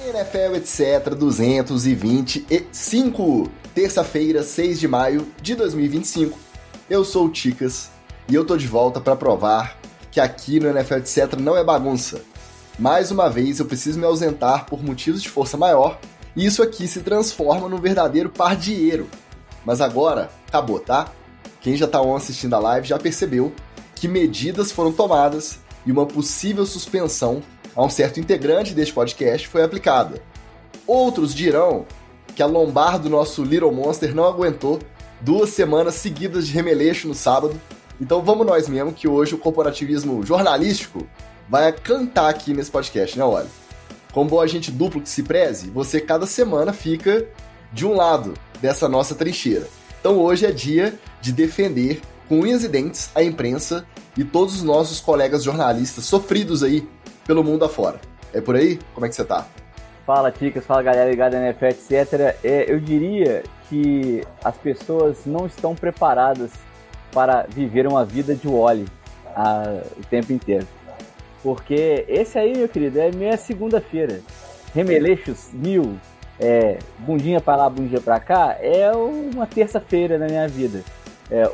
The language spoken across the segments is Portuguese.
NFL, etc. 225, terça-feira, 6 de maio de 2025. Eu sou o Ticas e eu tô de volta para provar que aqui no NFL, etc. não é bagunça. Mais uma vez, eu preciso me ausentar por motivos de força maior e isso aqui se transforma num verdadeiro pardieiro. Mas agora, acabou, tá? Quem já tá assistindo a live já percebeu que medidas foram tomadas e uma possível suspensão a um certo integrante deste podcast foi aplicada. Outros dirão que a lombar do nosso Little Monster não aguentou 2 semanas seguidas de remeleixo no sábado, então vamos nós mesmo que hoje o corporativismo jornalístico vai cantar aqui nesse podcast, né, olha? Como bom agente duplo que se preze, você cada semana fica de um lado dessa nossa trincheira. Então hoje é dia de defender com unhas e dentes a imprensa e todos os nossos colegas jornalistas sofridos aí pelo mundo afora. É por aí? Como é que você tá? Fala, Ticas, fala galera ligada na NFL, etc. Eu diria que as pessoas não estão preparadas para viver uma vida de Wall-E o tempo inteiro. Porque esse aí, meu querido, é minha segunda-feira. Remeleixos 1000, bundinha pra lá, bundinha pra cá, é uma terça-feira na minha vida.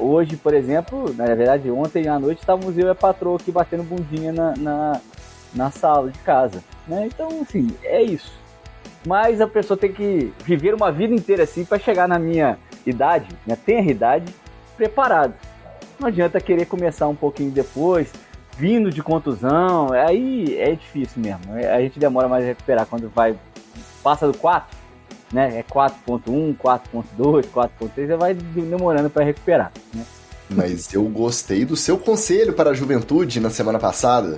Hoje, por exemplo, na verdade, ontem à noite estávamos eu e a patroa aqui batendo bundinha na sala de casa, né? Então, assim, é isso. Mas a pessoa tem que viver uma vida inteira assim para chegar na minha idade, minha tenra idade, preparado. Não adianta querer começar um pouquinho depois, vindo de contusão, aí é difícil mesmo. A gente demora mais a recuperar quando passa do 4, né? É 4.1, 4.2, 4.3, já vai demorando para recuperar, né? Mas eu gostei do seu conselho para a juventude na semana passada.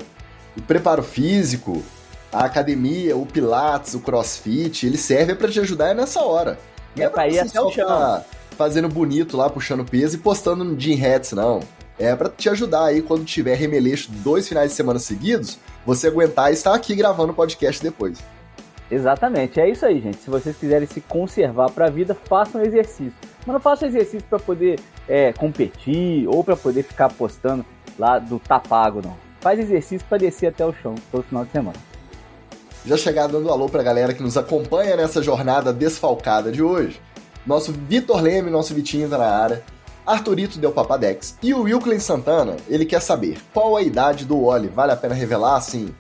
O preparo físico, a academia, o pilates, o crossfit, ele serve para te ajudar nessa hora. Não é pra ir até o chão. Fazendo bonito lá, puxando peso e postando no Gym Hats, não. É para te ajudar aí quando tiver remeleixo 2 finais de semana seguidos, você aguentar e estar aqui gravando o podcast depois. Exatamente, é isso aí, gente. Se vocês quiserem se conservar para a vida, façam exercício. Mas não façam exercício para poder competir ou para poder ficar postando lá do tá pago, não. Faz exercício para descer até o chão todo final de semana. Já chegar dando alô pra galera que nos acompanha nessa jornada desfalcada de hoje. Nosso Vitor Leme, nosso Vitinho tá na área. Arthurito deu papadex. E o Wilklen Santana, ele quer saber qual a idade do Wall-E. Vale a pena revelar, assim,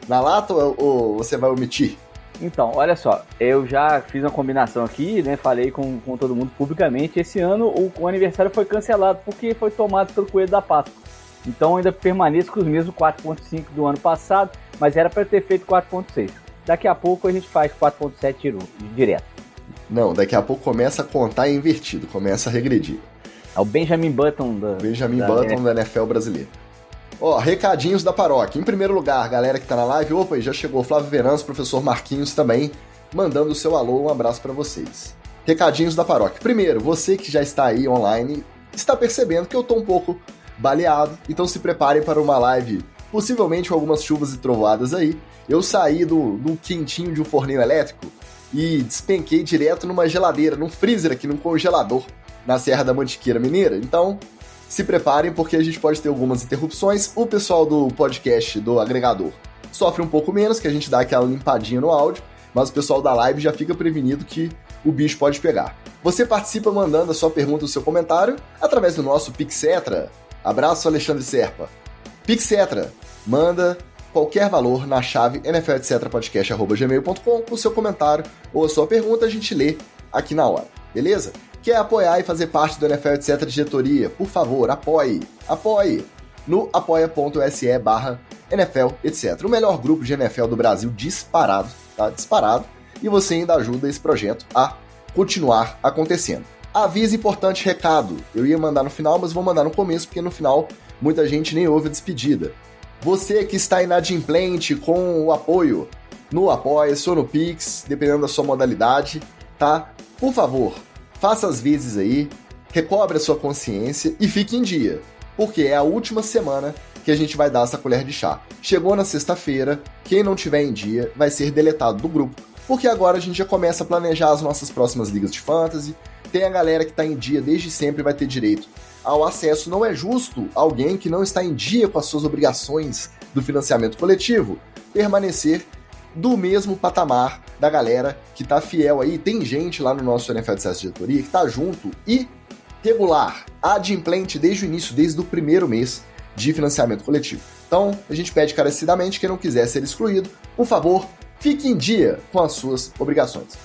na lata ou você vai omitir? Então, olha só, eu já fiz uma combinação aqui, né? Falei com todo mundo publicamente. Esse ano o aniversário foi cancelado porque foi tomado pelo Coelho da Páscoa. Então ainda permaneço com os mesmos 4.5 do ano passado, mas era para ter feito 4.6. Daqui a pouco a gente faz 4.7 direto. Não, daqui a pouco começa a contar invertido, começa a regredir. É o Benjamin Button da NFL brasileiro. Ó, recadinhos da paróquia. Em primeiro lugar, galera que tá na live, opa, e já chegou o Flávio Venâncio, professor Marquinhos também, mandando o seu alô, um abraço para vocês. Recadinhos da paróquia. Primeiro, você que já está aí online, está percebendo que eu tô um pouco baleado, então se preparem para uma live, possivelmente com algumas chuvas e trovoadas aí. Eu saí do quentinho de um forninho elétrico e despenquei direto numa geladeira, num freezer aqui, num congelador, na Serra da Mantiqueira Mineira. Então, se preparem porque a gente pode ter algumas interrupções. O pessoal do podcast, do agregador, sofre um pouco menos, que a gente dá aquela limpadinha no áudio, mas o pessoal da live já fica prevenido que o bicho pode pegar. Você participa mandando a sua pergunta, o seu comentário, através do nosso Pixetra. Abraço, Alexandre Serpa. Pixetra, manda qualquer valor na chave nfletcpodcast@gmail.com, o seu comentário ou a sua pergunta a gente lê aqui na hora, beleza? Quer apoiar e fazer parte do NFL, etc. diretoria? Por favor, apoie no apoia.se/NFL, etc. O melhor grupo de NFL do Brasil disparado, tá? Disparado. E você ainda ajuda esse projeto a continuar acontecendo. Aviso importante, recado. Eu ia mandar no final, mas vou mandar no começo, porque no final muita gente nem ouve a despedida. Você que está inadimplente com o apoio no Apoia-se ou no Pix, dependendo da sua modalidade, tá? Por favor, faça as vezes aí, recobre a sua consciência e fique em dia, porque é a última semana que a gente vai dar essa colher de chá. Chegou na sexta-feira, quem não tiver em dia vai ser deletado do grupo, porque agora a gente já começa a planejar as nossas próximas ligas de fantasy. Tem a galera que está em dia desde sempre vai ter direito ao acesso. Não é justo alguém que não está em dia com as suas obrigações do financiamento coletivo permanecer do mesmo patamar da galera que tá fiel aí. Tem gente lá no nosso NFL de Sucesso Diretoria que tá junto e regular, adimplente desde o início, desde o primeiro mês de financiamento coletivo. Então, a gente pede encarecidamente, quem não quiser ser excluído, por favor, fique em dia com as suas obrigações.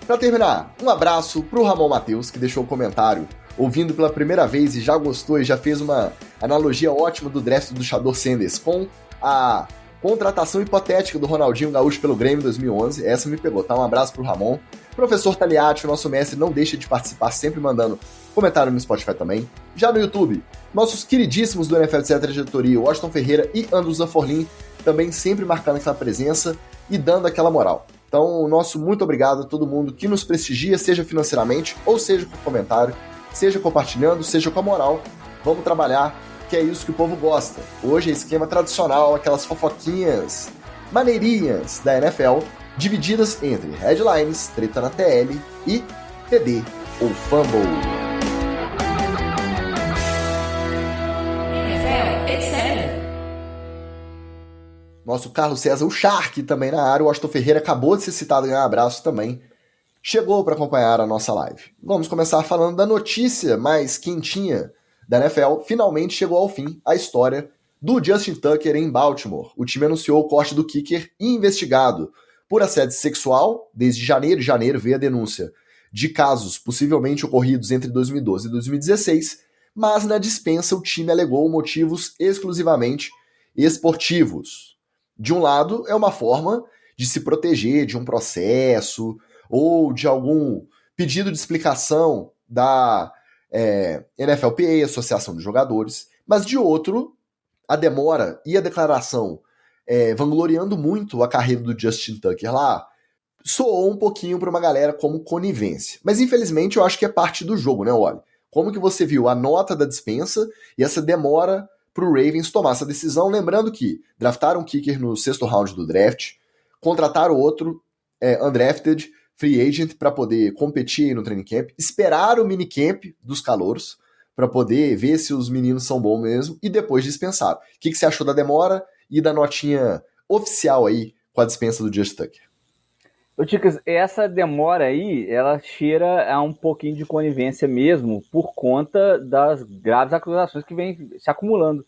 Para terminar, um abraço pro Ramon Matheus, que deixou um comentário ouvindo pela primeira vez e já gostou e já fez uma analogia ótima do draft do Shador Sanders com a contratação hipotética do Ronaldinho Gaúcho pelo Grêmio em 2011. Essa me pegou, tá? Um abraço pro Ramon. Professor Taliati, o nosso mestre, não deixa de participar, sempre mandando comentário no Spotify também. Já no YouTube, nossos queridíssimos do NFL Etc. Diretoria, Washington Ferreira e Andrew Zanforlin, também sempre marcando aquela presença e dando aquela moral. Então, nosso muito obrigado a todo mundo que nos prestigia, seja financeiramente, ou seja por comentário, seja compartilhando, seja com a moral. Vamos trabalhar, que é isso que o povo gosta. Hoje é esquema tradicional, aquelas fofoquinhas maneirinhas da NFL, divididas entre headlines, treta na TL e TD ou Fumble. Nosso Carlos César, o Shark, também na área. O Washington Ferreira acabou de ser citado em um abraço também. Chegou para acompanhar a nossa live. Vamos começar falando da notícia mais quentinha da NFL. Finalmente chegou ao fim a história do Justin Tucker em Baltimore. O time anunciou o corte do kicker investigado por assédio sexual. Desde janeiro veio a denúncia de casos possivelmente ocorridos entre 2012 e 2016, mas na dispensa o time alegou motivos exclusivamente esportivos. De um lado, é uma forma de se proteger de um processo ou de algum pedido de explicação da NFLPA, Associação de Jogadores, mas de outro, a demora e a declaração vangloriando muito a carreira do Justin Tucker lá soou um pouquinho para uma galera como conivência. Mas infelizmente eu acho que é parte do jogo, né, Wally? Como que você viu a nota da dispensa e essa demora para o Ravens tomar essa decisão? Lembrando que draftaram um kicker no 6º round do draft, contrataram outro undrafted, free agent, para poder competir no training camp, esperaram o minicamp dos calouros para poder ver se os meninos são bons mesmo, e depois dispensaram. O que você achou da demora e da notinha oficial aí com a dispensa do Justin Tucker? Ô, Ticas, essa demora aí, ela cheira a um pouquinho de conivência mesmo, por conta das graves acusações que vêm se acumulando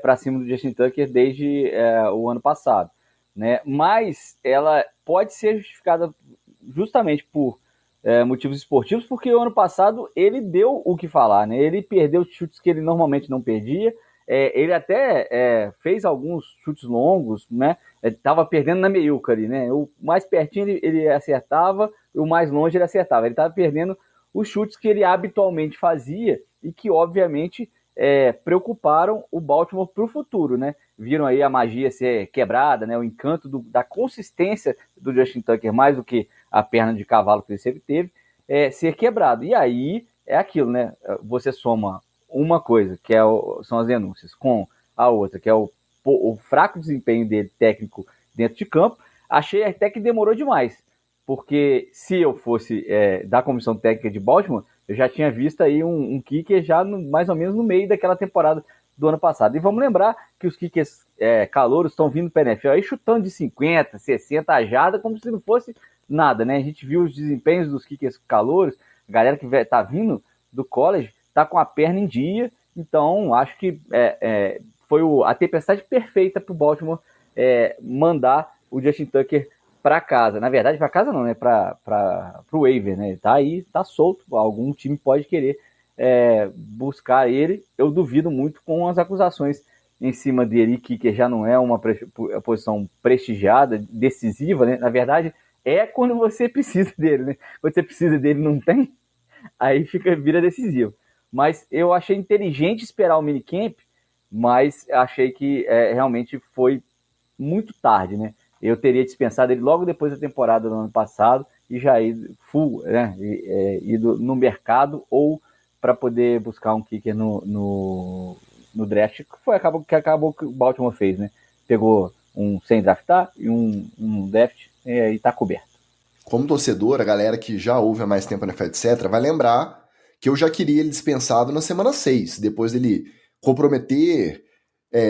para cima do Justin Tucker desde o ano passado, né? Mas ela pode ser justificada justamente por motivos esportivos, porque o ano passado ele deu o que falar, né? Ele perdeu chutes que ele normalmente não perdia, ele até fez alguns chutes longos, né? Estava perdendo na meiuca ali, né? O mais pertinho ele acertava, o mais longe ele acertava. Ele estava perdendo os chutes que ele habitualmente fazia e que, obviamente, preocuparam o Baltimore para o futuro, né? Viram aí a magia ser quebrada, né? O encanto da consistência do Justin Tucker, mais do que a perna de cavalo que ele sempre teve, ser quebrado. E aí é aquilo, né? Você soma uma coisa, que são as denúncias, com a outra, que é o fraco desempenho dele técnico dentro de campo. Achei até que demorou demais, porque se eu fosse da comissão técnica de Baltimore, eu já tinha visto aí um kicker já mais ou menos no meio daquela temporada do ano passado. E vamos lembrar que os kickers calouros estão vindo para a NFL aí chutando de 50, 60 a jarda, como se não fosse nada, né? A gente viu os desempenhos dos kickers calouros, a galera que tá vindo do college tá com a perna em dia, então acho que foi a tempestade perfeita para o Baltimore mandar o Justin Tucker para casa. Na verdade, para casa não, né? Para o waiver, né? Ele tá aí, tá solto. Algum time pode querer buscar ele. Eu duvido muito com as acusações em cima dele, que já não é uma posição prestigiada, decisiva, né? Na verdade, quando você precisa dele, né? Quando você precisa dele não tem, aí vira decisivo. Mas eu achei inteligente esperar o minicamp, mas achei que realmente foi muito tarde, né? Eu teria dispensado ele logo depois da temporada do ano passado e já ido full, né? Ido no mercado ou para poder buscar um kicker no draft, que acabou que o Baltimore fez, né? Pegou um sem draftar e um draft e tá coberto. Como torcedor, a galera que já ouve há mais tempo na NFL, etc., vai lembrar que eu já queria ele dispensado na semana 6, depois dele comprometer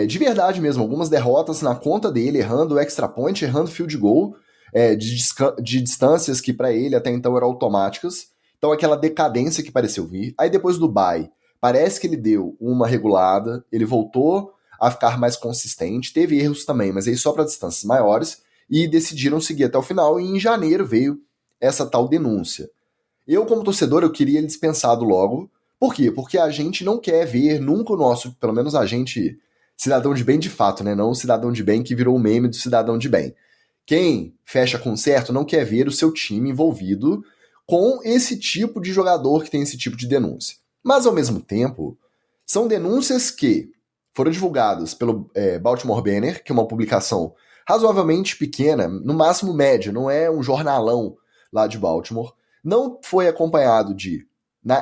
de verdade mesmo, algumas derrotas na conta dele, errando extra point, errando field goal, de distâncias que para ele até então eram automáticas. Então aquela decadência que pareceu vir. Aí depois do bye, parece que ele deu uma regulada, ele voltou a ficar mais consistente, teve erros também, mas aí só para distâncias maiores, e decidiram seguir até o final, e em janeiro veio essa tal denúncia. Eu, como torcedor, eu queria ele dispensado logo. Por quê? Porque a gente não quer ver nunca o nosso, pelo menos a gente, cidadão de bem de fato, né? Não o cidadão de bem que virou o meme do cidadão de bem. Quem fecha com certo não quer ver o seu time envolvido com esse tipo de jogador que tem esse tipo de denúncia. Mas, ao mesmo tempo, são denúncias que foram divulgadas pelo Baltimore Banner, que é uma publicação razoavelmente pequena, no máximo média, não é um jornalão lá de Baltimore. Não foi acompanhado de,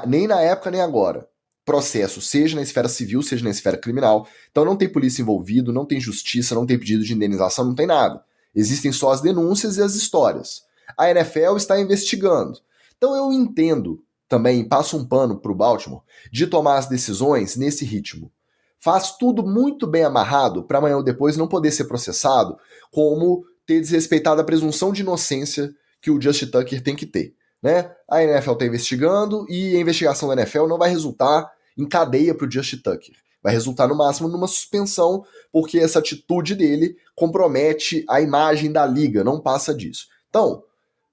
nem na época nem agora, processo, seja na esfera civil, seja na esfera criminal. Então não tem polícia envolvido, não tem justiça, não tem pedido de indenização, não tem nada. Existem só as denúncias e as histórias. A NFL está investigando. Então eu entendo também, passo um pano para o Baltimore, de tomar as decisões nesse ritmo. Faz tudo muito bem amarrado para amanhã ou depois não poder ser processado, como ter desrespeitado a presunção de inocência que o Justin Tucker tem que ter. Né? A NFL está investigando e a investigação da NFL não vai resultar em cadeia para o Justin Tucker. Vai resultar no máximo numa suspensão, porque essa atitude dele compromete a imagem da liga, não passa disso. Então,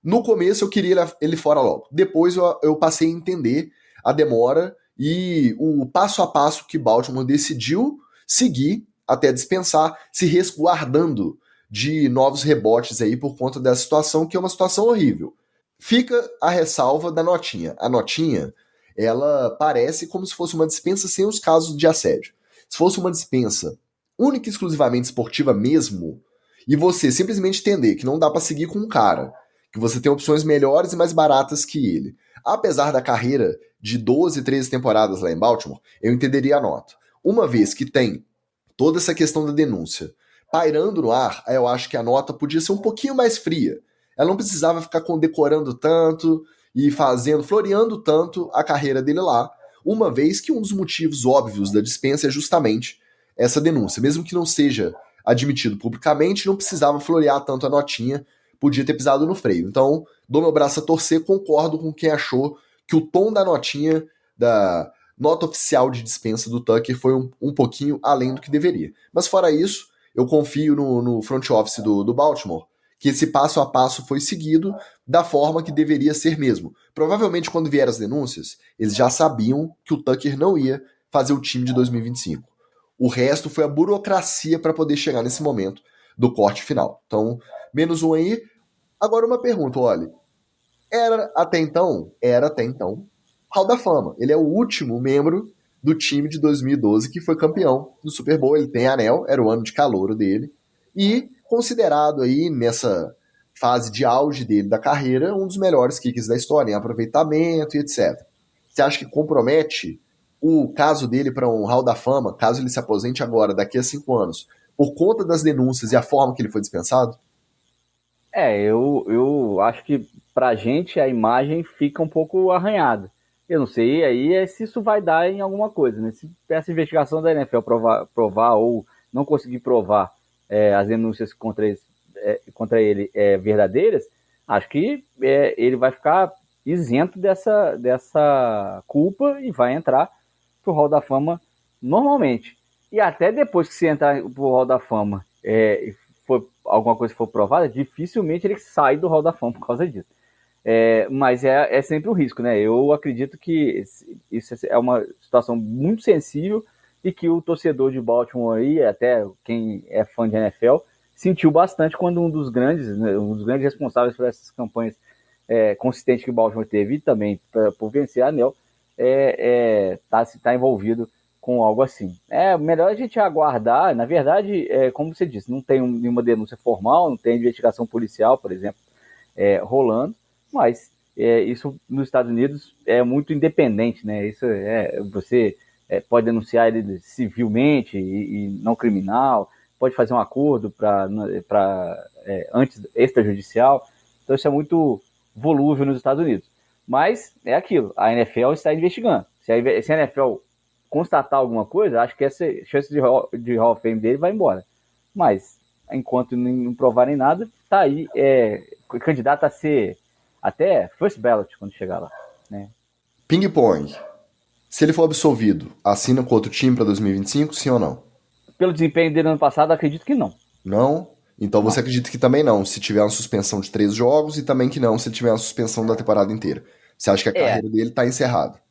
no começo eu queria ele fora logo. Depois eu passei a entender a demora e o passo a passo que Baltimore decidiu seguir até dispensar, se resguardando de novos rebotes aí por conta dessa situação, que é uma situação horrível. Fica a ressalva da notinha. A notinha, ela parece como se fosse uma dispensa sem os casos de assédio. Se fosse uma dispensa única e exclusivamente esportiva mesmo, e você simplesmente entender que não dá para seguir com um cara, que você tem opções melhores e mais baratas que ele. Apesar da carreira de 12, 13 temporadas lá em Baltimore, eu entenderia a nota. Uma vez que tem toda essa questão da denúncia pairando no ar, eu acho que a nota podia ser um pouquinho mais fria. Ela não precisava ficar condecorando tanto e floreando tanto a carreira dele lá, uma vez que um dos motivos óbvios da dispensa é justamente essa denúncia. Mesmo que não seja admitido publicamente, não precisava florear tanto a notinha, podia ter pisado no freio. Então, dou meu braço a torcer, concordo com quem achou que o tom da notinha, da nota oficial de dispensa do Tucker foi um pouquinho além do que deveria. Mas fora isso, eu confio no front office do Baltimore, que esse passo a passo foi seguido da forma que deveria ser mesmo. Provavelmente, quando vieram as denúncias, eles já sabiam que o Tucker não ia fazer o time de 2025. O resto foi a burocracia para poder chegar nesse momento do corte final. Então, menos um aí. Agora uma pergunta, olha. Era até então, Hall da Fama. Ele é o último membro do time de 2012 que foi campeão do Super Bowl. Ele tem anel, era o ano de calouro dele. E considerado aí nessa fase de auge dele da carreira, um dos melhores kickers da história, em aproveitamento e etc. Você acha que compromete o caso dele para um Hall da Fama, caso ele se aposente agora, daqui a 5 anos, por conta das denúncias e a forma que ele foi dispensado? Eu acho que pra gente a imagem fica um pouco arranhada. Eu não sei aí se isso vai dar em alguma coisa, né? Se essa investigação da NFL provar ou não conseguir provar as denúncias contra ele verdadeiras, acho que ele vai ficar isento dessa culpa e vai entrar pro Hall da Fama normalmente. E até depois que você entrar pro Hall da Fama alguma coisa for provada, dificilmente ele sai do Hall da Fama por causa disso. Mas é sempre um risco, né? Eu acredito que isso é uma situação muito sensível e que o torcedor de Baltimore aí, até quem é fã de NFL, sentiu bastante quando um dos grandes responsáveis por essas campanhas consistentes que o Baltimore teve e também por vencer a anel, tá envolvido com algo assim. É melhor a gente aguardar. Na verdade, como você disse, não tem nenhuma denúncia formal, não tem investigação policial, por exemplo, rolando, mas isso nos Estados Unidos é muito independente, né? Isso você pode denunciar ele civilmente e não criminal, pode fazer um acordo para antes extrajudicial. Então isso é muito volúvel nos Estados Unidos. Mas é aquilo, a NFL está investigando. Se a NFL constatar alguma coisa, acho que essa chance de Hall of Fame dele vai embora. Mas, enquanto não provarem nada, tá aí, candidato a ser até first ballot quando chegar lá, né? Ping-pong. Se ele for absolvido, assina com outro time para 2025, sim ou não? Pelo desempenho dele no ano passado, acredito que não. Não? Então você acredita que também não, se tiver uma suspensão de 3 jogos, e também que não, se ele tiver uma suspensão da temporada inteira. Você acha que a carreira dele está encerrada?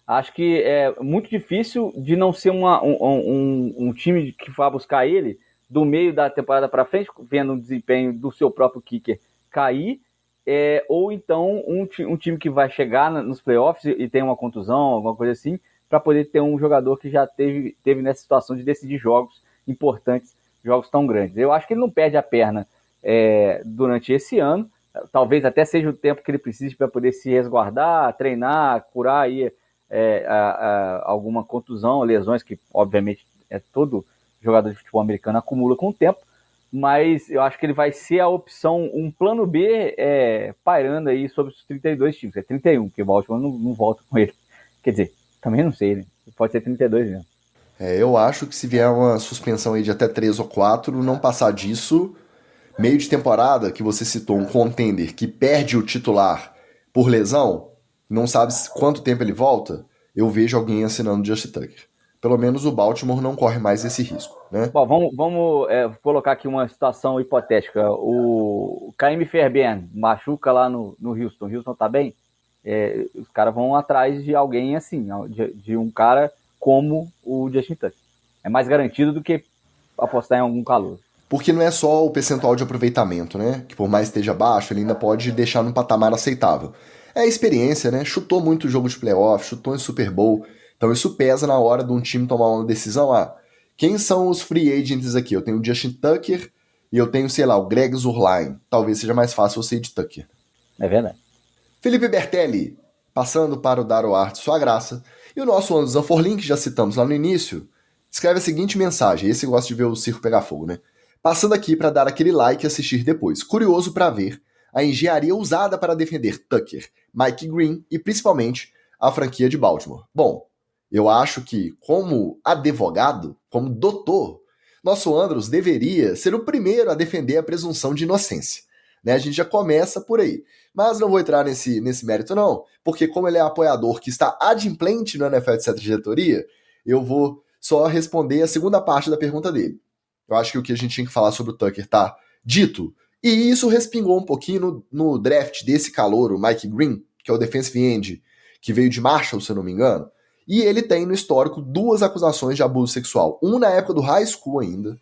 Acho que é muito difícil de não ser um time que vá buscar ele do meio da temporada para frente, vendo o desempenho do seu próprio kicker cair, ou então um time que vai chegar nos playoffs e tem uma contusão, alguma coisa assim, para poder ter um jogador que já teve nessa situação de decidir jogos importantes, jogos tão grandes. Eu acho que ele não perde a perna durante esse ano, talvez até seja o tempo que ele precise para poder se resguardar, treinar, curar aí alguma contusão, lesões que obviamente todo jogador de futebol americano acumula com o tempo, mas eu acho que ele vai ser a opção, um plano B pairando aí sobre os 32 times, 31, porque o Baltimore não volta com ele, quer dizer, também não sei, né? Pode ser 32 mesmo. Eu acho que se vier uma suspensão aí de até 3 ou 4, não passar disso, meio de temporada, que você citou um contender que perde o titular por lesão, não sabe quanto tempo ele volta, eu vejo alguém assinando Justin Tucker. Pelo menos o Baltimore não corre mais esse risco, né? Bom, vamos colocar aqui uma situação hipotética. O Kaimi Fairbairn machuca lá no Houston. O Houston tá bem? Os caras vão atrás de alguém assim, de um cara como o Justin Tucker. É mais garantido do que apostar em algum calor. Porque não é só o percentual de aproveitamento, né? Que por mais esteja baixo, ele ainda pode deixar num patamar aceitável. É a experiência, né? Chutou muito jogo de playoff, chutou em Super Bowl. Então isso pesa na hora de um time tomar uma decisão. Quem são os free agents aqui? Eu tenho o Justin Tucker e eu tenho, sei lá, o Greg Zuerlein. Talvez seja mais fácil você ir de Tucker. É verdade. Felipe Bertelli, passando para o Daro Arte Sua Graça. E o nosso Anderson Zanforlin, que já citamos lá no início, escreve a seguinte mensagem. Esse gosta de ver o circo pegar fogo, né? Passando aqui para dar aquele like e assistir depois. Curioso para ver a engenharia usada para defender Tucker, Mike Green e principalmente a franquia de Baltimore. Bom, eu acho que como advogado, como doutor, nosso Andros deveria ser o primeiro a defender a presunção de inocência. Né? A gente já começa por aí. Mas não vou entrar nesse mérito não, porque como ele é apoiador que está adimplente no NFL de certa diretoria, eu vou só responder a segunda parte da pergunta dele. Eu acho que o que a gente tinha que falar sobre o Tucker tá dito. E isso respingou um pouquinho no draft desse calouro, o Mike Green, que é o defensive end, que veio de Marshall, se eu não me engano. E ele tem no histórico 2 acusações de abuso sexual. Um na época do high school ainda,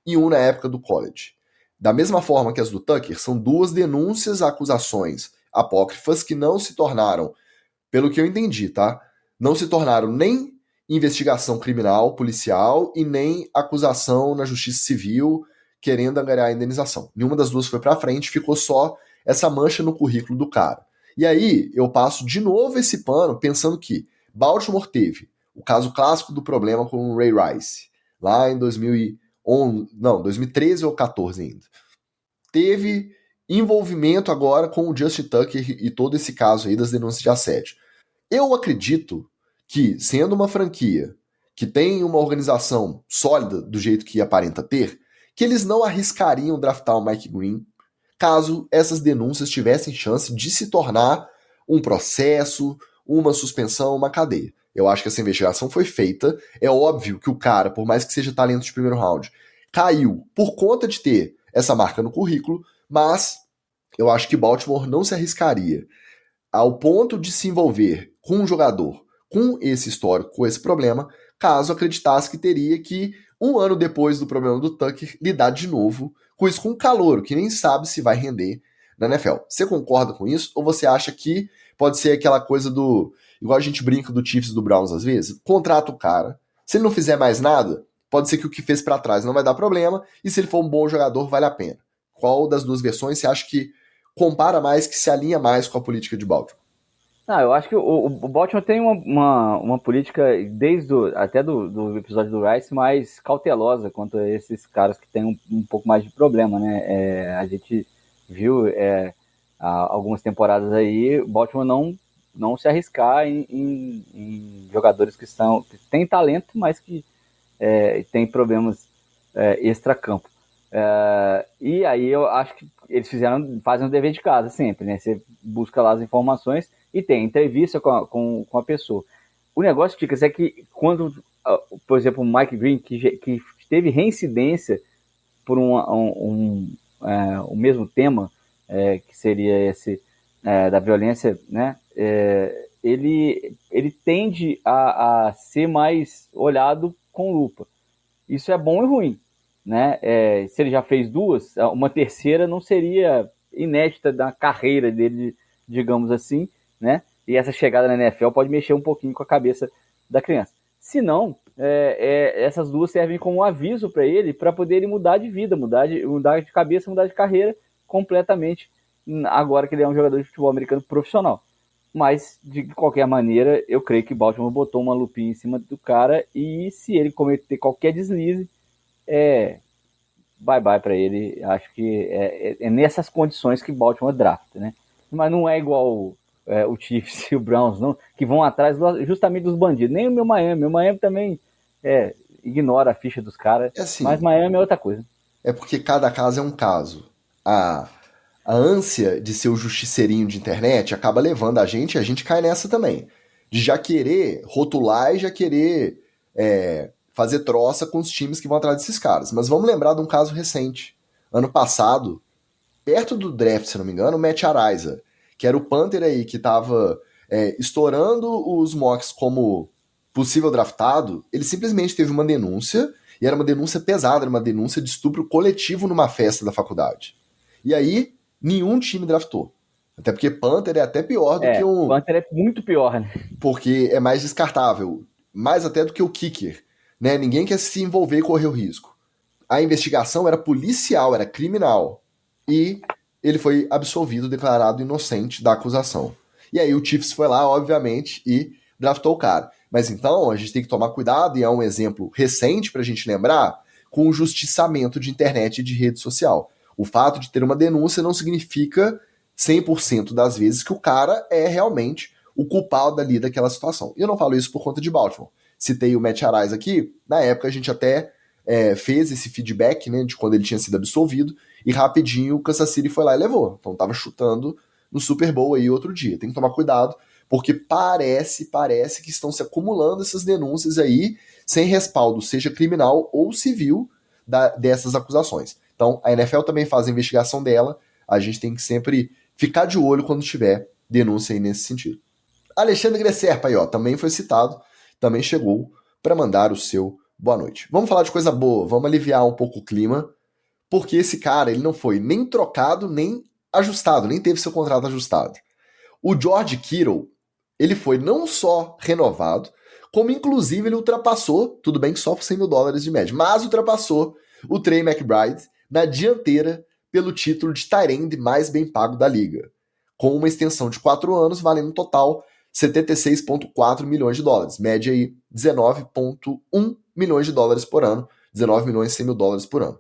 e um na época do college. Da mesma forma que as do Tucker, são 2 denúncias, acusações apócrifas que não se tornaram, pelo que eu entendi, tá? Não se tornaram nem investigação criminal, policial, e nem acusação na justiça civil querendo angariar a indenização. Nenhuma das duas foi pra frente, ficou só essa mancha no currículo do cara. E aí eu passo de novo esse pano pensando que Baltimore teve o caso clássico do problema com o Ray Rice, lá em 2013 ou 14 ainda. Teve envolvimento agora com o Justin Tucker e todo esse caso aí das denúncias de assédio. Eu acredito que, sendo uma franquia que tem uma organização sólida do jeito que aparenta ter, que eles não arriscariam draftar o Mike Green caso essas denúncias tivessem chance de se tornar um processo, uma suspensão, uma cadeia. Eu acho que essa investigação foi feita. É óbvio que o cara, por mais que seja talento de primeiro round, caiu por conta de ter essa marca no currículo, mas eu acho que Baltimore não se arriscaria ao ponto de se envolver com um jogador com esse histórico, com esse problema, caso acreditasse que teria que, um ano depois do problema do Tucker, lidar de novo com isso, com um calouro, que nem sabe se vai render na NFL. Você concorda com isso? Ou você acha que pode ser aquela coisa do... Igual a gente brinca do Chiefs e do Browns às vezes, contrata o cara, se ele não fizer mais nada, pode ser que o que fez pra trás não vai dar problema, e se ele for um bom jogador, vale a pena. Qual das duas versões você acha que compara mais, que se alinha mais com a política de Baltimore? Eu acho que o Baltimore tem uma política, até do episódio do Rice, mais cautelosa quanto a esses caras que têm um pouco mais de problema, né? A gente viu há algumas temporadas aí, o Baltimore não se arriscar em jogadores que têm talento, mas que têm problemas extracampo. E aí eu acho que eles fazem o dever de casa sempre, né? Você busca lá as informações e tem entrevista com a pessoa. O negócio, Ticas, é que quando, por exemplo, o Mike Green, que teve reincidência por o mesmo tema, que seria esse da violência, né? Ele tende a ser mais olhado com lupa. Isso é bom e ruim, né? Se ele já fez duas, uma terceira não seria inédita da carreira dele, digamos assim, né? E essa chegada na NFL pode mexer um pouquinho com a cabeça da criança. Se não, essas duas servem como um aviso para ele, para poder ele mudar de vida, mudar de cabeça, mudar de carreira completamente, agora que ele é um jogador de futebol americano profissional. Mas, de qualquer maneira, eu creio que Baltimore botou uma lupinha em cima do cara, e se ele cometer qualquer deslize, bye-bye para ele. Acho que é nessas condições que Baltimore drafta, né? Mas não é igual o Chiefs e o Browns, não, que vão atrás justamente dos bandidos. Nem o meu Miami. O Miami também ignora a ficha dos caras, assim, mas Miami é outra coisa. É porque cada caso é um caso. A ânsia de ser o justiceirinho de internet acaba levando a gente cai nessa também. De já querer rotular e já querer fazer troça com os times que vão atrás desses caras. Mas vamos lembrar de um caso recente. Ano passado, perto do draft, se não me engano, o Matt Araiza, que era o Panther aí que tava estourando os mocks como possível draftado, ele simplesmente teve uma denúncia, e era uma denúncia pesada, era uma denúncia de estupro coletivo numa festa da faculdade. E aí, nenhum time draftou. Até porque Panther é até pior do que um... Panther é muito pior, né? Porque é mais descartável. Mais até do que o kicker. Né? Ninguém quer se envolver e correr o risco. A investigação era policial, era criminal. E ele foi absolvido, declarado inocente da acusação. E aí o Chiefs foi lá, obviamente, e draftou o cara. Mas então, a gente tem que tomar cuidado, e é um exemplo recente pra gente lembrar, com o justiçamento de internet e de rede social. O fato de ter uma denúncia não significa 100% das vezes que o cara é realmente o culpado ali daquela situação. E eu não falo isso por conta de Baltimore. Citei o Matt Araiza aqui, na época a gente até fez esse feedback, né, de quando ele tinha sido absolvido, e rapidinho o Kansas City foi lá e levou. Então tava chutando no Super Bowl aí outro dia. Tem que tomar cuidado, porque parece que estão se acumulando essas denúncias aí, sem respaldo, seja criminal ou civil, dessas acusações. Então a NFL também faz a investigação dela, a gente tem que sempre ficar de olho quando tiver denúncia aí nesse sentido. Alexandre Gresserpa aí, ó, também foi citado, também chegou para mandar o seu boa noite. Vamos falar de coisa boa, vamos aliviar um pouco o clima, porque esse cara, ele não foi nem trocado, nem ajustado, nem teve seu contrato ajustado. O George Kittle, ele foi não só renovado, como inclusive ele ultrapassou, tudo bem que só por $100 mil de média, mas ultrapassou o Trey McBride na dianteira pelo título de tight end mais bem pago da liga, com uma extensão de 4 anos, valendo um total 76,4 milhões de dólares, média aí 19,1 milhões de dólares por ano, 19 milhões e 100 mil dólares por ano.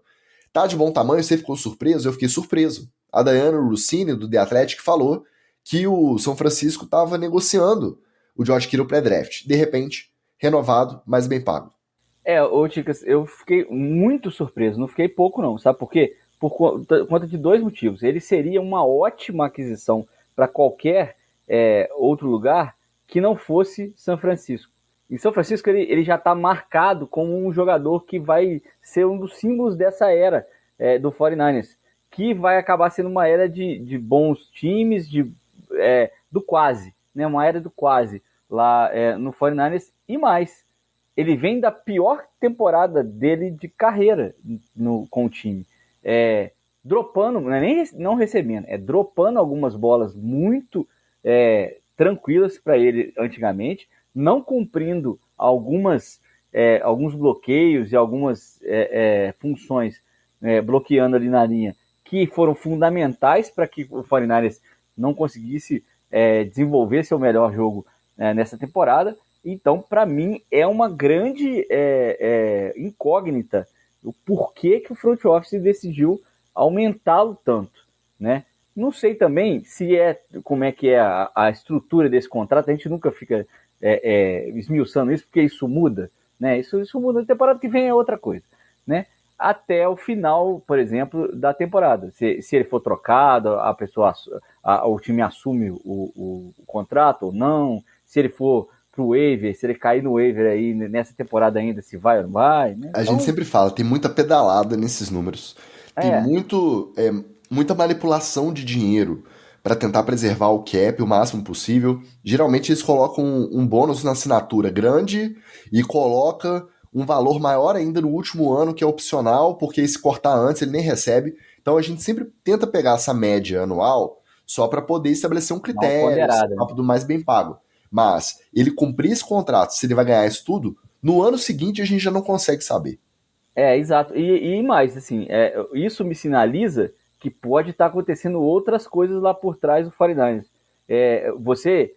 Tá de bom tamanho? Você ficou surpreso? Eu fiquei surpreso. A Diana Rossini, do The Athletic, falou que o São Francisco estava negociando o George Kittle pré-draft. De repente, renovado, mas bem pago. Ô Ticas, eu fiquei muito surpreso, não fiquei pouco não, sabe por quê? Por conta de 2 motivos. Ele seria uma ótima aquisição para qualquer outro lugar que não fosse São Francisco. Em São Francisco ele já está marcado como um jogador que vai ser um dos símbolos dessa era do 49ers, que vai acabar sendo uma era de bons times, do quase, né? Uma era do quase lá no 49ers, e mais, ele vem da pior temporada dele de carreira com o time, dropando, não recebendo, dropando algumas bolas muito tranquilas para ele antigamente, não cumprindo alguns bloqueios e algumas funções bloqueando ali na linha, que foram fundamentais para que o 49ers não conseguisse desenvolver seu melhor jogo nessa temporada. Então, para mim, é uma grande incógnita o porquê que o front office decidiu aumentá-lo tanto, né? Não sei também se como é que é a estrutura desse contrato, a gente nunca fica esmiuçando isso, porque isso muda, né? Isso muda, na temporada que vem é outra coisa, né? Até o final, por exemplo, da temporada. Se ele for trocado, o time assume o contrato ou não, se ele for pro waiver, se ele cair no waiver aí nessa temporada ainda, se vai ou não vai, né? A gente sempre fala, tem muita pedalada nesses números. Tem muita manipulação de dinheiro para tentar preservar o cap o máximo possível. Geralmente eles colocam um bônus na assinatura grande e coloca um valor maior ainda no último ano, que é opcional, porque se cortar antes ele nem recebe. Então a gente sempre tenta pegar essa média anual só para poder estabelecer um critério, esse papo do mais bem pago. Mas ele cumprir esse contrato, se ele vai ganhar isso tudo, no ano seguinte a gente já não consegue saber. Exato. E mais, assim, isso me sinaliza que pode estar acontecendo outras coisas lá por trás do 49ers. Você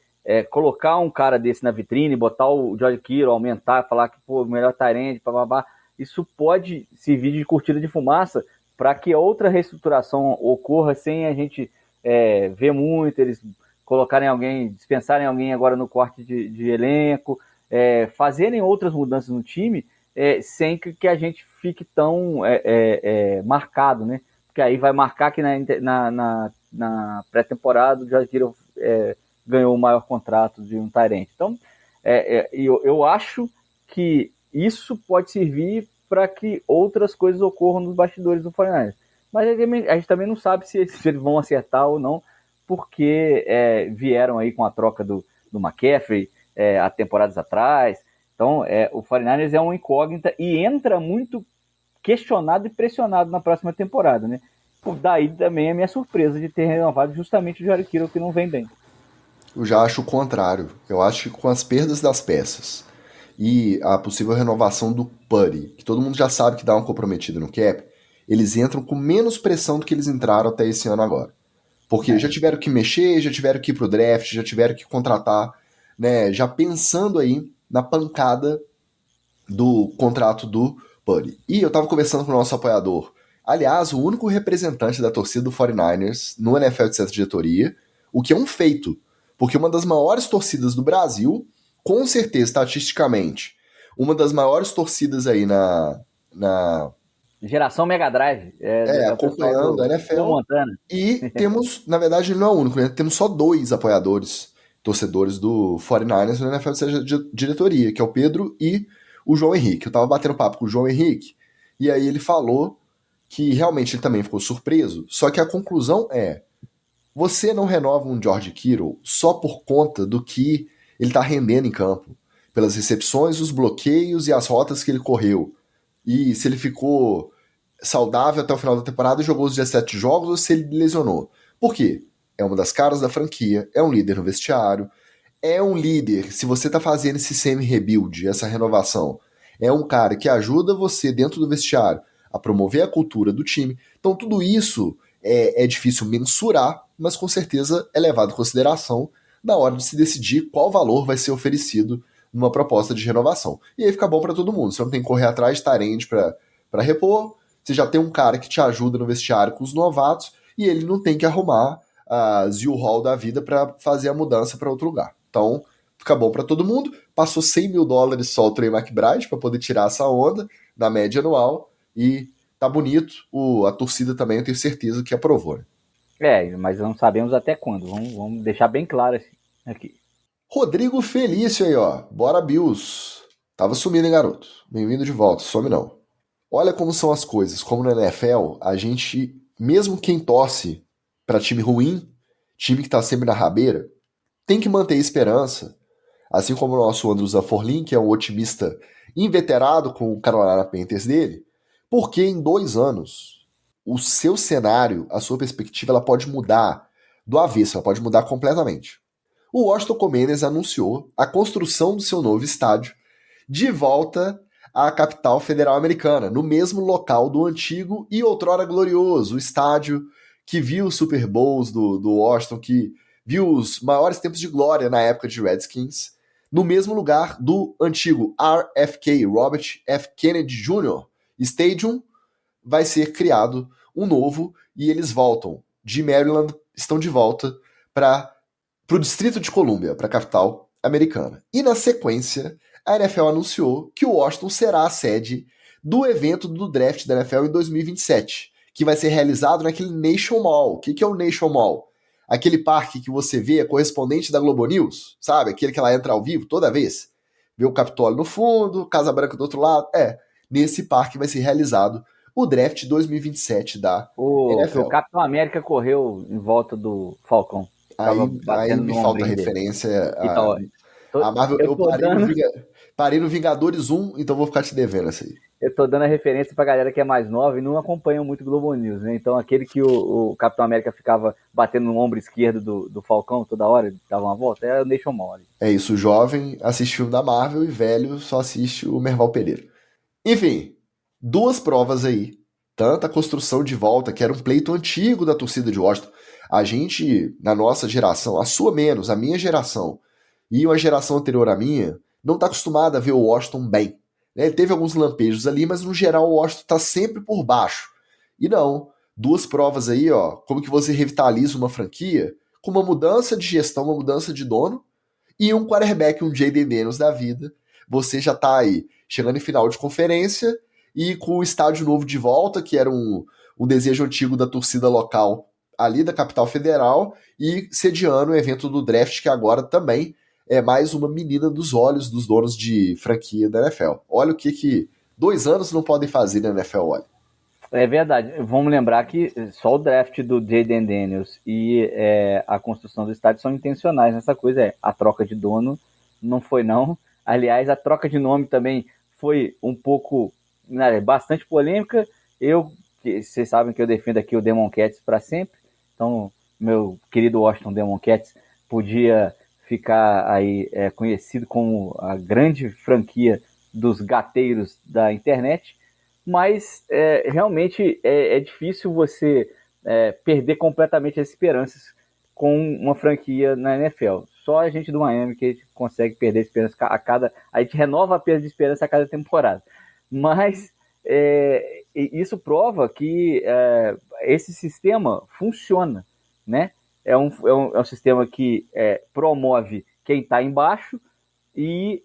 colocar um cara desse na vitrine, botar o George Kittle, aumentar, falar que, pô, melhor Tyrande, bababá, isso pode servir de cortina de fumaça para que outra reestruturação ocorra sem a gente ver muito, eles colocarem alguém, dispensarem alguém agora no corte de elenco, fazerem outras mudanças no time, sem que a gente fique tão marcado, né? Porque aí vai marcar que na pré-temporada o George Kittle ganhou o maior contrato de um Tyrant. Então, eu acho que isso pode servir para que outras coisas ocorram nos bastidores do 49ers. Mas a gente também não sabe se eles vão acertar ou não, porque vieram aí com a troca do McCaffrey há temporadas atrás. Então, o 49ers é uma incógnita e entra muito questionado e pressionado na próxima temporada, né? Daí também a minha surpresa de ter renovado justamente o George Kittle, que não vem bem. Eu já acho o contrário. Eu acho que com as perdas das peças e a possível renovação do Purdy, que todo mundo já sabe que dá um comprometido no cap, eles entram com menos pressão do que eles entraram até esse ano agora. Porque já tiveram que mexer, já tiveram que ir pro draft, já tiveram que contratar, né? Já pensando aí na pancada do contrato do Purdy. E eu tava conversando com o nosso apoiador. Aliás, o único representante da torcida do 49ers no NFL de Centro de Diretoria, o que é um feito. Porque uma das maiores torcidas do Brasil, com certeza, estatisticamente, uma das maiores torcidas aí na Geração Mega Drive. Acompanhando a NFL. E temos, na verdade, ele não é o único, né? Temos só 2 apoiadores, torcedores do 49ers no NFL de diretoria, que é o Pedro e o João Henrique. Eu tava batendo papo com o João Henrique, e aí ele falou que realmente ele também ficou surpreso, só que a conclusão você não renova um George Kittle só por conta do que ele tá rendendo em campo, pelas recepções, os bloqueios e as rotas que ele correu. E se ele ficou saudável até o final da temporada e jogou os 17 jogos ou se ele lesionou. Por quê? É uma das caras da franquia, é um líder no vestiário, é um líder, se você tá fazendo esse semi-rebuild, essa renovação, é um cara que ajuda você dentro do vestiário a promover a cultura do time. Então tudo isso é difícil mensurar, mas com certeza é levado em consideração na hora de se decidir qual valor vai ser oferecido numa proposta de renovação. E aí fica bom para todo mundo. Você não tem que correr atrás de tarente para repor, você já tem um cara que te ajuda no vestiário com os novatos e ele não tem que arrumar a Zil Hall da vida para fazer a mudança para outro lugar. Então, fica bom para todo mundo. Passou $100 mil só o Trey McBride para poder tirar essa onda da média anual e tá bonito. A torcida também, eu tenho certeza que aprovou. Né? Mas não sabemos até quando. Vamos deixar bem claro aqui. Rodrigo Felício aí, ó. Bora, Bills. Tava sumindo, hein, garoto? Bem-vindo de volta, some não. Olha como são as coisas. Como no NFL, a gente, mesmo quem torce pra time ruim, time que tá sempre na rabeira, tem que manter a esperança. Assim como o nosso Andrew Zaforlin, que é um otimista inveterado com o Carolina Panthers dele, porque em 2 anos, o seu cenário, a sua perspectiva, ela pode mudar do avesso, ela pode mudar completamente. O Washington Commanders anunciou a construção do seu novo estádio de volta à capital federal americana, no mesmo local do antigo e outrora glorioso, o estádio que viu os Super Bowls do Washington, que viu os maiores tempos de glória na época de Redskins, no mesmo lugar do antigo RFK, Robert F. Kennedy Jr. Stadium. Vai ser criado um novo e eles voltam de Maryland estão de volta para o Distrito de Colômbia, para a capital americana. E na sequência, a NFL anunciou que o Washington será a sede do evento do draft da NFL em 2027, que vai ser realizado naquele Nation Mall. O que é o Nation Mall? Aquele parque que você vê, é correspondente da Globo News, sabe? Aquele que ela entra ao vivo toda vez. Vê o Capitólio no fundo, Casa Branca do outro lado. Nesse parque vai ser realizado o draft 2027 da NFL. O Capitão América correu em volta do Falcão. Aí me falta a referência. A Marvel, eu parei no Vingadores 1, então vou ficar te devendo essa aí. Eu tô dando a referência pra galera que é mais nova e não acompanha muito o Globo News, né? Então aquele que o Capitão América ficava batendo no ombro esquerdo do Falcão toda hora, dava uma volta, era o Nation Mall. É isso, o jovem assiste filme da Marvel e velho só assiste o Merval Pereira. Enfim, 2 provas aí. Tanto a construção de volta, que era um pleito antigo da torcida de Washington. A gente, na nossa geração, a sua menos, a minha geração, e uma geração anterior à minha, não está acostumada a ver o Washington bem. Ele teve alguns lampejos ali, mas no geral o Washington está sempre por baixo. E não, 2 provas aí, como que você revitaliza uma franquia com uma mudança de gestão, uma mudança de dono e um quarterback, um Jayden Daniels da vida. Você já está aí chegando em final de conferência e com o estádio novo de volta, que era um desejo antigo da torcida local ali da capital federal, e sediando o evento do draft, que agora também é mais uma menina dos olhos dos donos de franquia da NFL. Olha o que 2 anos não podem fazer na NFL, olha. É verdade. Vamos lembrar que só o draft do Jayden Daniels e a construção do estádio são intencionais nessa coisa. A troca de dono não foi, não. Aliás, a troca de nome também foi um pouco, bastante polêmica. Vocês sabem que eu defendo aqui o Demon Cats para sempre. Então, meu querido Washington Demon Cats podia ficar aí conhecido como a grande franquia dos gateiros da internet, mas realmente é difícil você perder completamente as esperanças com uma franquia na NFL. Só a gente do Miami que a gente consegue perder a esperança a gente renova a perda de esperança a cada temporada. Mas isso prova que esse sistema funciona, né? É um sistema que promove quem está embaixo e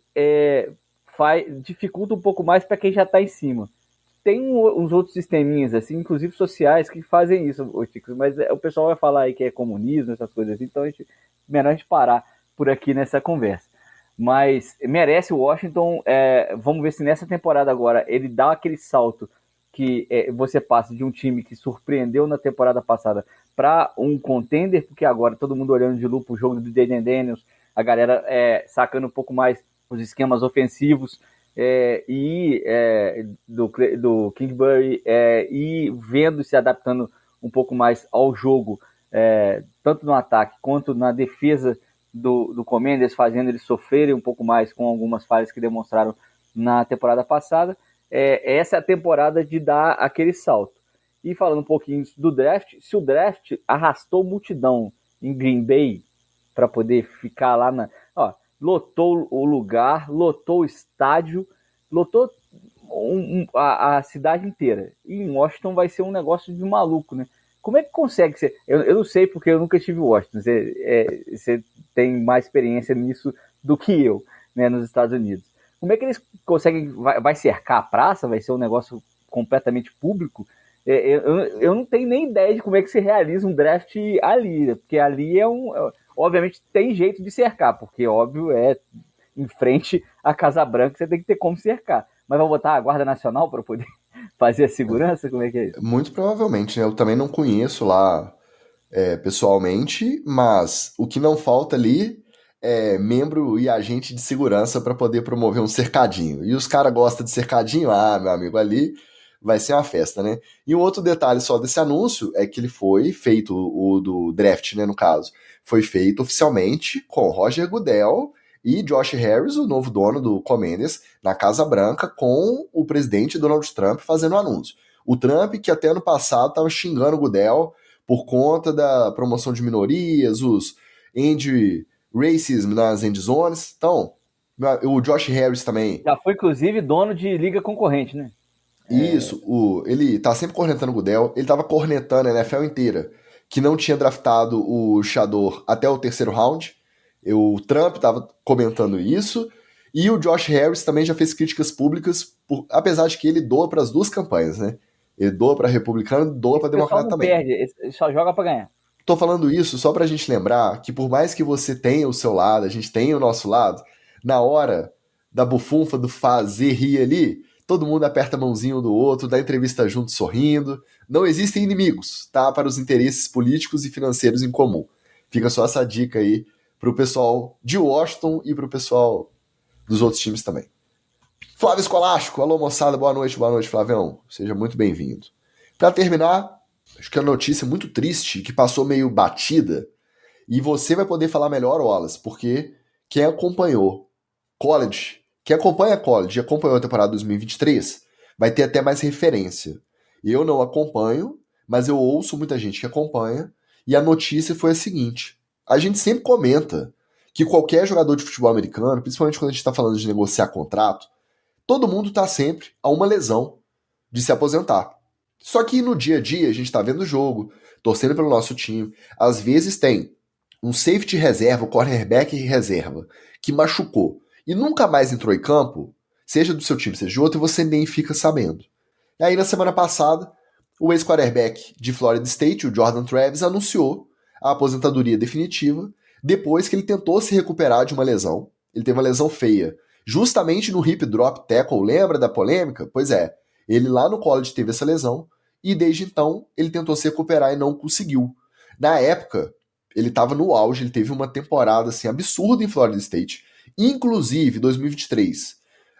dificulta um pouco mais para quem já está em cima. Tem uns outros sisteminhas, assim, inclusive sociais, que fazem isso, mas o pessoal vai falar aí que é comunismo, essas coisas assim, então melhor a gente parar por aqui nessa conversa. Mas merece o Washington, vamos ver se nessa temporada agora ele dá aquele salto que você passa de um time que surpreendeu na temporada passada para um contender, porque agora todo mundo olhando de lupa o jogo do Jayden Daniels, a galera sacando um pouco mais os esquemas ofensivos do Kingsbury e vendo se adaptando um pouco mais ao jogo, tanto no ataque quanto na defesa do Commanders, fazendo eles sofrerem um pouco mais com algumas falhas que demonstraram na temporada passada. Essa é a temporada de dar aquele salto. E falando um pouquinho do draft, se o draft arrastou multidão em Green Bay para poder ficar lá lotou o lugar, lotou o estádio, lotou a cidade inteira. E em Washington vai ser um negócio de maluco, né? Como é que consegue ser? Eu não sei, porque eu nunca estive em Washington. Você tem mais experiência nisso do que eu, né, nos Estados Unidos. Como é que eles conseguem? Vai cercar a praça? Vai ser um negócio completamente público? Eu não tenho nem ideia de como é que se realiza um draft ali, porque ali obviamente tem jeito de cercar, porque óbvio em frente à Casa Branca você tem que ter como cercar. Mas vai botar a Guarda Nacional para poder fazer a segurança? Como é que é isso? Muito provavelmente, né? Eu também não conheço lá pessoalmente, mas o que não falta ali é membro e agente de segurança para poder promover um cercadinho. E os caras gostam de cercadinho? Meu amigo, ali vai ser uma festa, né? E um outro detalhe só desse anúncio é que ele foi feito, o do draft, né, no caso, foi feito oficialmente com Roger Goodell e Josh Harris, o novo dono do Commanders, na Casa Branca, com o presidente Donald Trump fazendo o anúncio. O Trump, que até ano passado estava xingando o Goodell por conta da promoção de minorias, os racism nas end zones. Então, o Josh Harris também. Já foi, inclusive, dono de liga concorrente, né? Isso, ele tá sempre cornetando o Goodell, ele tava cornetando a NFL inteira, que não tinha draftado o Shador até o terceiro round. O Trump estava comentando isso. E o Josh Harris também já fez críticas públicas, apesar de que ele doa para as duas campanhas, né? Ele doa para republicano e doa para democrata também. Perde, ele só joga para ganhar. Tô falando isso só pra gente lembrar que por mais que você tenha o seu lado, a gente tenha o nosso lado, na hora da bufunfa, do fazer rir ali, todo mundo aperta a mãozinha um do outro, dá entrevista junto sorrindo. Não existem inimigos, tá? Para os interesses políticos e financeiros em comum. Fica só essa dica aí pro pessoal de Washington e pro pessoal dos outros times também. Flávio Escolástico, alô moçada, boa noite, Flavião. Seja muito bem-vindo. Para terminar, acho que é uma notícia muito triste, que passou meio batida, e você vai poder falar melhor, Wallace, porque quem acompanhou college, quem acompanha college e acompanhou a temporada 2023, vai ter até mais referência. Eu não acompanho, mas eu ouço muita gente que acompanha, e a notícia foi a seguinte: a gente sempre comenta que qualquer jogador de futebol americano, principalmente quando a gente está falando de negociar contrato, todo mundo está sempre a uma lesão de se aposentar. Só que no dia a dia a gente está vendo o jogo, torcendo pelo nosso time. Às vezes tem um safety reserva, um cornerback reserva, que machucou e nunca mais entrou em campo, seja do seu time, seja de outro, e você nem fica sabendo. E aí na semana passada, o ex-quarterback de Florida State, o Jordan Travis, anunciou a aposentadoria definitiva depois que ele tentou se recuperar de uma lesão. Ele teve uma lesão feia, justamente no hip drop tackle. Lembra da polêmica? Pois é, ele lá no college teve essa lesão e desde então ele tentou se recuperar e não conseguiu. Na época, ele estava no auge, ele teve uma temporada assim absurda em Florida State. Inclusive, 2023,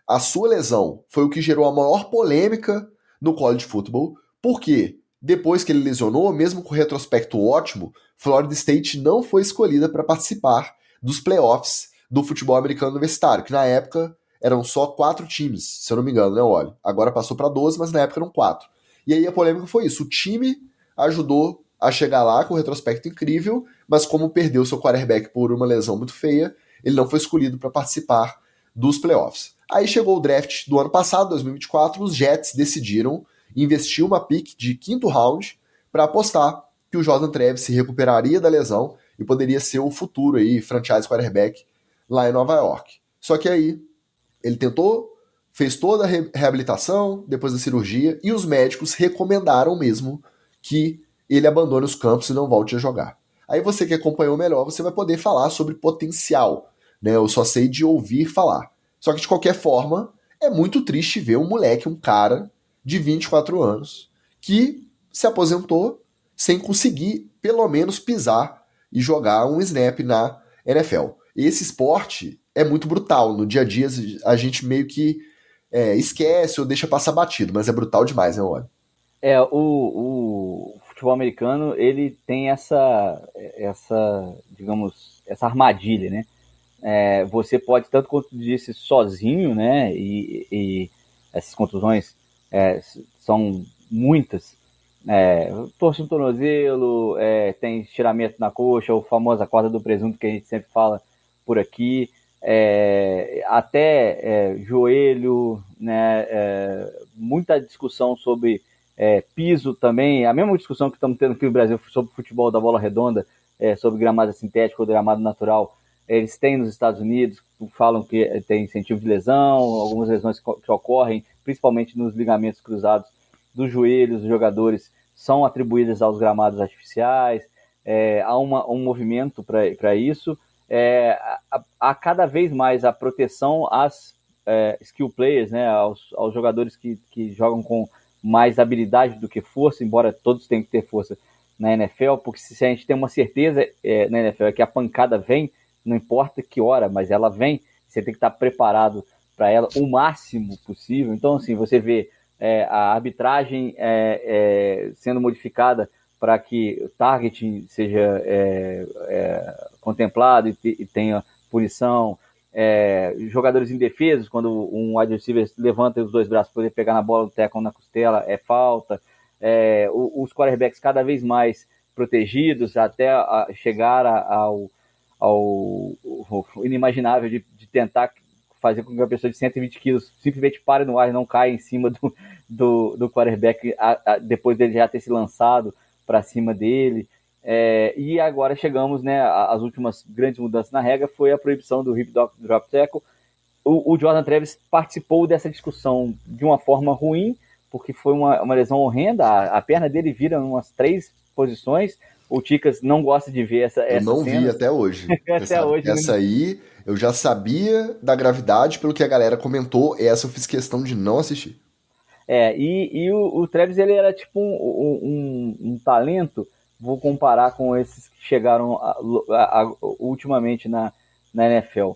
a sua lesão foi o que gerou a maior polêmica no college football, porque depois que ele lesionou, mesmo com o retrospecto ótimo, Florida State não foi escolhida para participar dos playoffs do futebol americano universitário, que na época eram só 4 times, se eu não me engano, né, olha? Agora passou para 12, mas na época eram 4. E aí a polêmica foi isso: o time ajudou a chegar lá com um retrospecto incrível, mas como perdeu seu quarterback por uma lesão muito feia, ele não foi escolhido para participar dos playoffs. Aí chegou o draft do ano passado, 2024, os Jets decidiram investir uma pick de 5º round para apostar que o Jordan Travis se recuperaria da lesão e poderia ser o futuro aí, franchise quarterback lá em Nova York. Só que aí ele tentou, fez toda a reabilitação depois da cirurgia e os médicos recomendaram mesmo que ele abandone os campos e não volte a jogar. Aí você que acompanhou melhor, você vai poder falar sobre potencial, né? Eu só sei de ouvir falar. Só que de qualquer forma, é muito triste ver um moleque, um cara de 24 anos, que se aposentou sem conseguir, pelo menos, pisar e jogar um snap na NFL. Esse esporte é muito brutal. No dia a dia, a gente meio que esquece ou deixa passar batido, mas é brutal demais, né, olha? O futebol americano, ele tem essa, digamos, essa armadilha, né? Você pode, tanto quanto disse, sozinho, né? E essas contusões são muitas. Torce no tornozelo, tem estiramento na coxa, a famosa corda do presunto que a gente sempre fala por aqui, até joelho, né? Muita discussão sobre piso também, a mesma discussão que estamos tendo aqui no Brasil sobre futebol da bola redonda, sobre gramado sintético ou gramado natural. Eles têm nos Estados Unidos, falam que tem incentivo de lesão, algumas lesões que ocorrem, principalmente nos ligamentos cruzados dos joelhos dos jogadores, são atribuídas aos gramados artificiais. Há um movimento para isso. Há cada vez mais a proteção às skill players, né, aos jogadores que jogam com mais habilidade do que força, embora todos tenham que ter força na NFL, porque se a gente tem uma certeza na NFL é que a pancada vem, não importa que hora, mas ela vem, você tem que estar preparado para ela o máximo possível. Então, assim, você vê a arbitragem sendo modificada para que o target seja contemplado e tenha punição. Jogadores indefesos, quando um wide receiver levanta os dois braços para poder pegar na bola do tackle na costela, é falta. Os quarterbacks cada vez mais protegidos até chegar ao inimaginável de tentar fazer com que uma pessoa de 120 quilos simplesmente pare no ar e não caia em cima do quarterback depois dele já ter se lançado para cima dele. E agora chegamos, né, às últimas grandes mudanças na regra, foi a proibição do hip drop tackle. O Jordan Travis participou dessa discussão de uma forma ruim, porque foi uma lesão horrenda, a perna dele vira em umas 3 posições. O Ticas não gosta de ver essa Eu não cena. vi até hoje. Até hoje. Essa aí, eu já sabia da gravidade pelo que a galera comentou, essa eu fiz questão de não assistir. E o Travis, ele era tipo um talento, vou comparar com esses que chegaram ultimamente na NFL.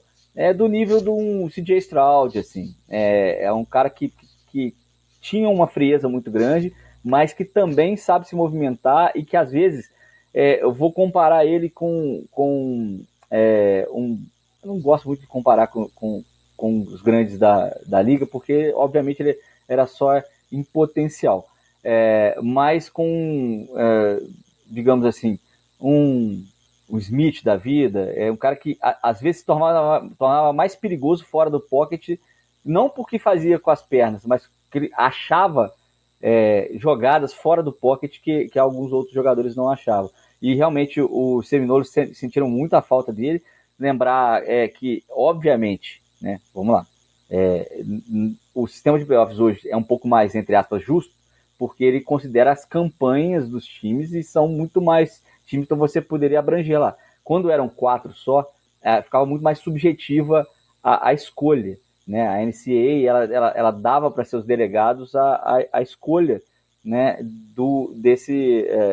Do nível de um CJ Stroud, assim. É um cara que tinha uma frieza muito grande, mas que também sabe se movimentar e que às vezes eu vou comparar ele com eu não gosto muito de comparar com os grandes da liga, porque obviamente ele era só em potencial, mas com digamos assim, um Smith da vida, um cara que às vezes se tornava mais perigoso fora do pocket, não porque fazia com as pernas, mas que ele achava jogadas fora do pocket que alguns outros jogadores não achavam. E realmente os Seminoles sentiram muita falta dele. Lembrar que, obviamente, né, vamos lá, o sistema de playoffs hoje é um pouco mais, entre aspas, justo, porque ele considera as campanhas dos times e são muito mais times, então você poderia abranger lá. Quando eram 4 só, ficava muito mais subjetiva a escolha, né? A NCAA ela dava para seus delegados a escolha, né,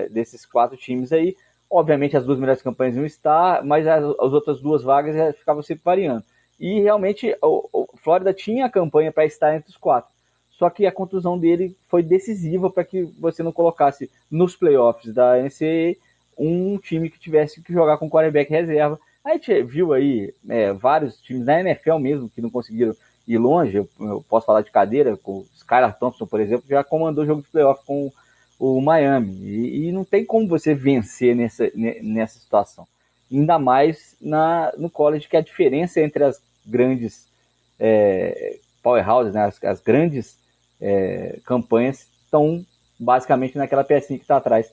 desses 4 times aí. Obviamente as 2 melhores campanhas iam estar, mas as outras 2 vagas ficavam sempre variando. E realmente o Flórida tinha a campanha para estar entre os 4. Só que a contusão dele foi decisiva para que você não colocasse nos playoffs da NCAA um time que tivesse que jogar com quarterback reserva. A gente viu aí vários times da NFL mesmo que não conseguiram ir longe. Eu posso falar de cadeira, com o Skylar Thompson, por exemplo, já comandou o jogo de playoff com o Miami. E não tem como você vencer nessa situação. Ainda mais no college, que a diferença entre as grandes powerhouses, né, as grandes campanhas, estão basicamente naquela pecinha que está atrás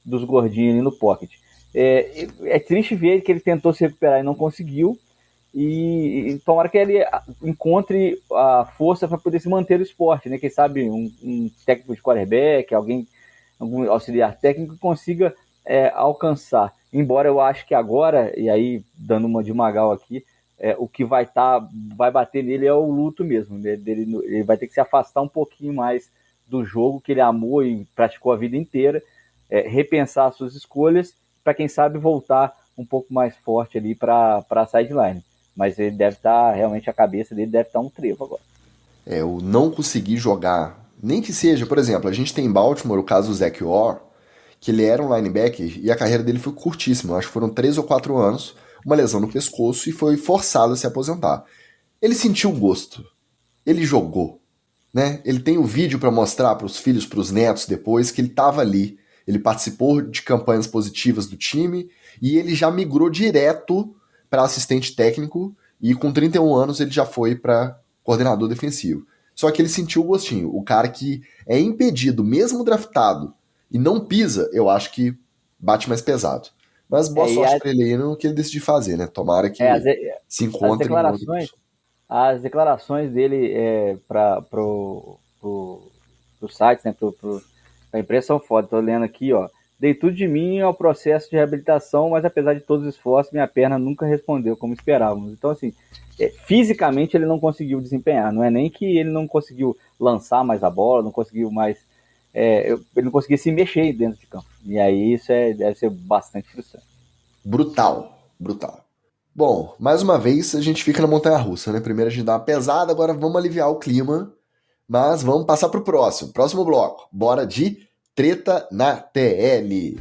dos gordinhos ali no pocket. É triste ver que ele tentou se recuperar e não conseguiu, e tomara que ele encontre a força para poder se manter no esporte, né? Quem sabe um técnico de quarterback, algum auxiliar técnico consiga alcançar. Embora eu acho que agora, e aí dando uma de Magal aqui, o que vai bater nele é o luto mesmo, né? Ele vai ter que se afastar um pouquinho mais do jogo que ele amou e praticou a vida inteira, repensar as suas escolhas, para quem sabe voltar um pouco mais forte ali para a sideline. Mas ele deve estar, realmente a cabeça dele deve estar um trevo agora. Eu não consegui jogar, nem que seja, por exemplo, a gente tem em Baltimore o caso do Zach Orr, que ele era um linebacker e a carreira dele foi curtíssima, acho que foram 3 ou 4 anos, uma lesão no pescoço e foi forçado a se aposentar. Ele sentiu o gosto, ele jogou, né? Ele tem o vídeo para mostrar para os filhos, para os netos depois, que ele estava ali, ele participou de campanhas positivas do time e ele já migrou direto para assistente técnico e com 31 anos ele já foi para coordenador defensivo. Só que ele sentiu o gostinho. O cara que é impedido, mesmo draftado, e não pisa, eu acho que bate mais pesado. Mas boa sorte pra ele aí no que ele decidir fazer, né? Tomara que se encontre. As declarações dele para pro site, né? A imprensa são foda. Tô lendo aqui, ó. Dei tudo de mim ao processo de reabilitação, mas apesar de todos os esforços, minha perna nunca respondeu como esperávamos. Então, assim, fisicamente ele não conseguiu desempenhar. Não é nem que ele não conseguiu lançar mais a bola, não conseguiu mais... ele não conseguia se mexer dentro de campo. E aí isso deve ser bastante frustrante. Brutal. Bom, mais uma vez a gente fica na montanha-russa, né? Primeiro a gente dá uma pesada, agora vamos aliviar o clima, mas vamos passar pro próximo bloco. Bora de treta na TL.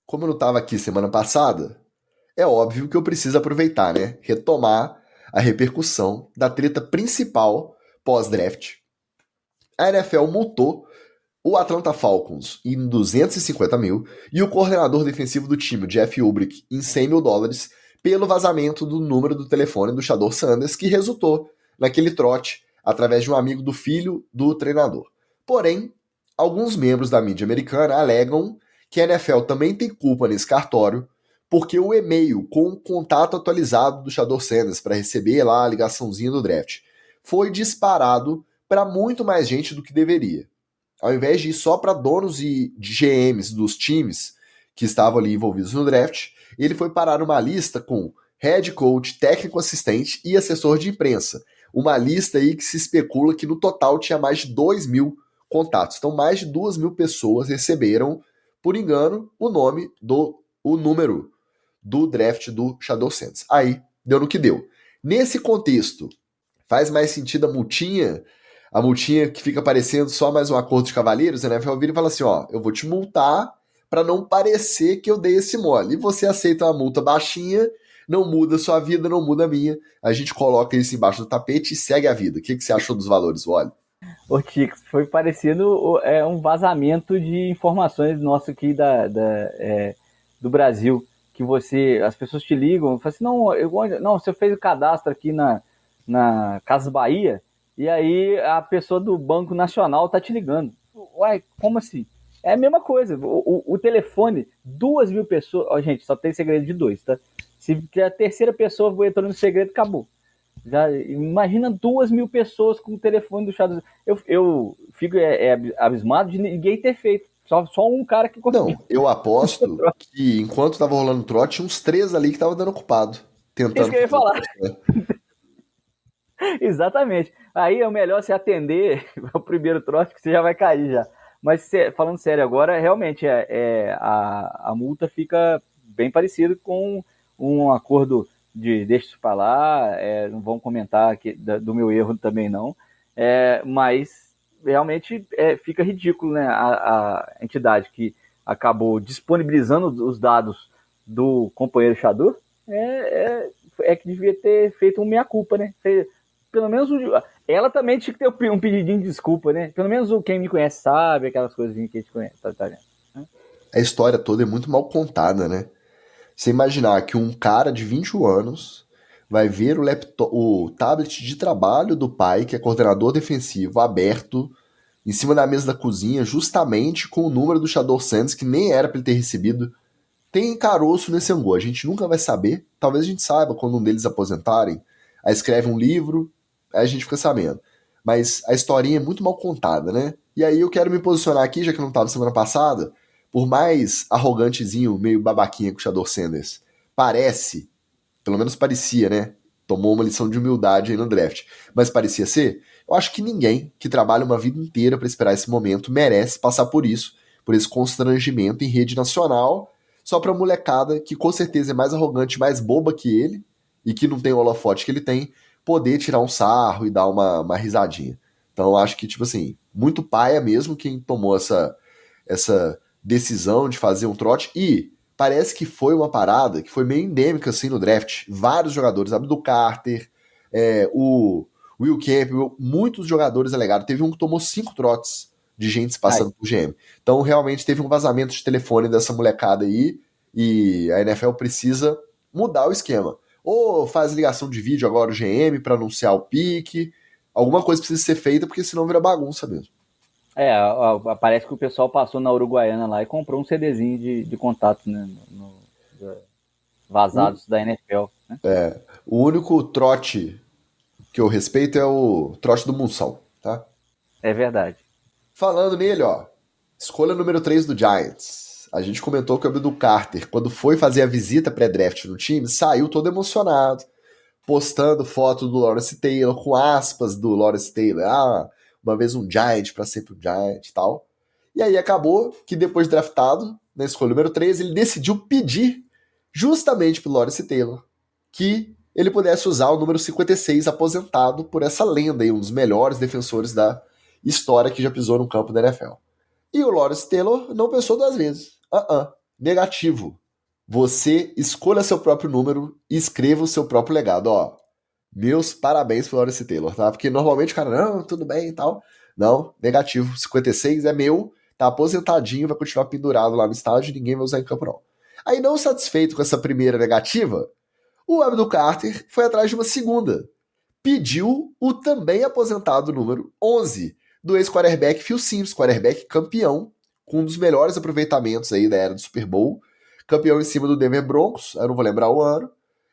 Como eu não estava aqui semana passada, é óbvio que eu preciso aproveitar, né? Retomar a repercussão da treta principal pós-draft. A NFL multou o Atlanta Falcons em $250 mil e o coordenador defensivo do time, Jeff Ulbrich, em $100 mil pelo vazamento do número do telefone do Shedeur Sanders, que resultou naquele trote através de um amigo do filho do treinador. Porém, alguns membros da mídia americana alegam que a NFL também tem culpa nesse cartório, porque o e-mail com o contato atualizado do Shedeur Sanders para receber lá a ligaçãozinha do draft foi disparado para muito mais gente do que deveria. Ao invés de ir só para donos e GMs dos times que estavam ali envolvidos no draft, ele foi parar numa lista com head coach, técnico assistente e assessor de imprensa. Uma lista aí que se especula que no total tinha mais de 2.000 contatos. Então mais de 2.000 pessoas receberam, por engano, o número do draft do Shedeur Sanders. Aí deu no que deu. Nesse contexto, faz mais sentido a multinha que fica parecendo só mais um acordo de cavalheiros, a NFL vira e fala assim, ó, eu vou te multar para não parecer que eu dei esse mole. E você aceita uma multa baixinha, não muda a sua vida, não muda a minha. A gente coloca isso embaixo do tapete e segue a vida. O que você achou dos valores, Wally? Ô, Tix, foi parecido um vazamento de informações nosso aqui do Brasil, que as pessoas te ligam, falam assim, não, você fez o cadastro aqui na Casas Bahia, e aí a pessoa do Banco Nacional tá te ligando. Uai, como assim? É a mesma coisa. O telefone, 2.000 pessoas... Ó, gente, só tem segredo de 2, tá? Se a terceira pessoa entrou no segredo, acabou. Já, imagina 2.000 pessoas com o telefone do Shedeur. Eu fico abismado de ninguém ter feito. Só um cara que conseguiu. Não, eu aposto que enquanto tava rolando o trote, tinha uns 3 ali que tava dando ocupado. Tentando. Isso que eu ia falar. Exatamente. Aí é o melhor você atender o primeiro trote, que você já vai cair já. Mas falando sério agora, realmente a multa fica bem parecida com um acordo de deixa isso pra lá, não vão comentar aqui do meu erro também não, mas realmente fica ridículo, né? A entidade que acabou disponibilizando os dados do companheiro Shedeur que devia ter feito um meia-culpa, né? Pelo menos ela também tinha que ter um pedidinho de desculpa, né? Pelo menos quem me conhece sabe, aquelas coisinhas que a gente conhece, tá vendo? A história toda é muito mal contada, né? Você imaginar que um cara de 21 anos vai ver o tablet de trabalho do pai, que é coordenador defensivo, aberto em cima da mesa da cozinha, justamente com o número do Shedeur Sanders, que nem era para ele ter recebido. Tem caroço nesse angu, a gente nunca vai saber. Talvez a gente saiba quando um deles aposentarem. Aí escreve um livro, aí a gente fica sabendo. Mas a historinha é muito mal contada, né? E aí eu quero me posicionar aqui, já que eu não estava semana passada, por mais arrogantezinho, meio babaquinha que o Shedeur Sanders parece, pelo menos parecia, né? Tomou uma lição de humildade aí no draft, mas parecia ser. Eu acho que ninguém que trabalha uma vida inteira para esperar esse momento merece passar por isso, por esse constrangimento em rede nacional, só pra molecada que com certeza é mais arrogante, mais boba que ele, e que não tem o holofote que ele tem, poder tirar um sarro e dar uma risadinha. Então eu acho que, tipo assim, muito paia mesmo quem tomou essa decisão de fazer um trote, e parece que foi uma parada que foi meio endêmica assim no draft. Vários jogadores, Abdul Carter, o Will Campbell, muitos jogadores alegaram. Teve um que tomou 5 trotes de gente passando por GM. Então realmente teve um vazamento de telefone dessa molecada aí, e a NFL precisa mudar o esquema. Ou faz ligação de vídeo agora o GM para anunciar o pique, alguma coisa precisa ser feita, porque senão vira bagunça mesmo. Parece que o pessoal passou na Uruguaiana lá e comprou um CDzinho de contatos, né, vazados da NFL. Né? O único trote que eu respeito é o trote do Munsal, tá? É verdade. Falando nele, ó, escolha número 3 do Giants. A gente comentou que o Abdul Carter, quando foi fazer a visita pré-draft no time, saiu todo emocionado, postando foto do Lawrence Taylor, com aspas do Lawrence Taylor. Uma vez um Giant, pra sempre um Giant e tal. E aí acabou que depois de draftado, na escolha número 3, ele decidiu pedir justamente pro Lawrence Taylor que ele pudesse usar o número 56 aposentado por essa lenda aí, um dos melhores defensores da história que já pisou no campo da NFL. E o Lawrence Taylor não pensou 2 vezes. Negativo. Você escolha seu próprio número e escreva o seu próprio legado. Ó, meus parabéns pro Lawrence Taylor, tá? Porque normalmente o cara, não, tudo bem e tal. Não, negativo. 56 é meu, tá aposentadinho, vai continuar pendurado lá no estádio, ninguém vai usar em campo não. Aí, não satisfeito com essa primeira negativa, O Abdul Carter foi atrás de uma segunda. Pediu o também aposentado número 11 do ex-quarterback Phil Simms, quarterback campeão, com um dos melhores aproveitamentos aí da era do Super Bowl, campeão em cima do Denver Broncos, eu não vou lembrar o ano,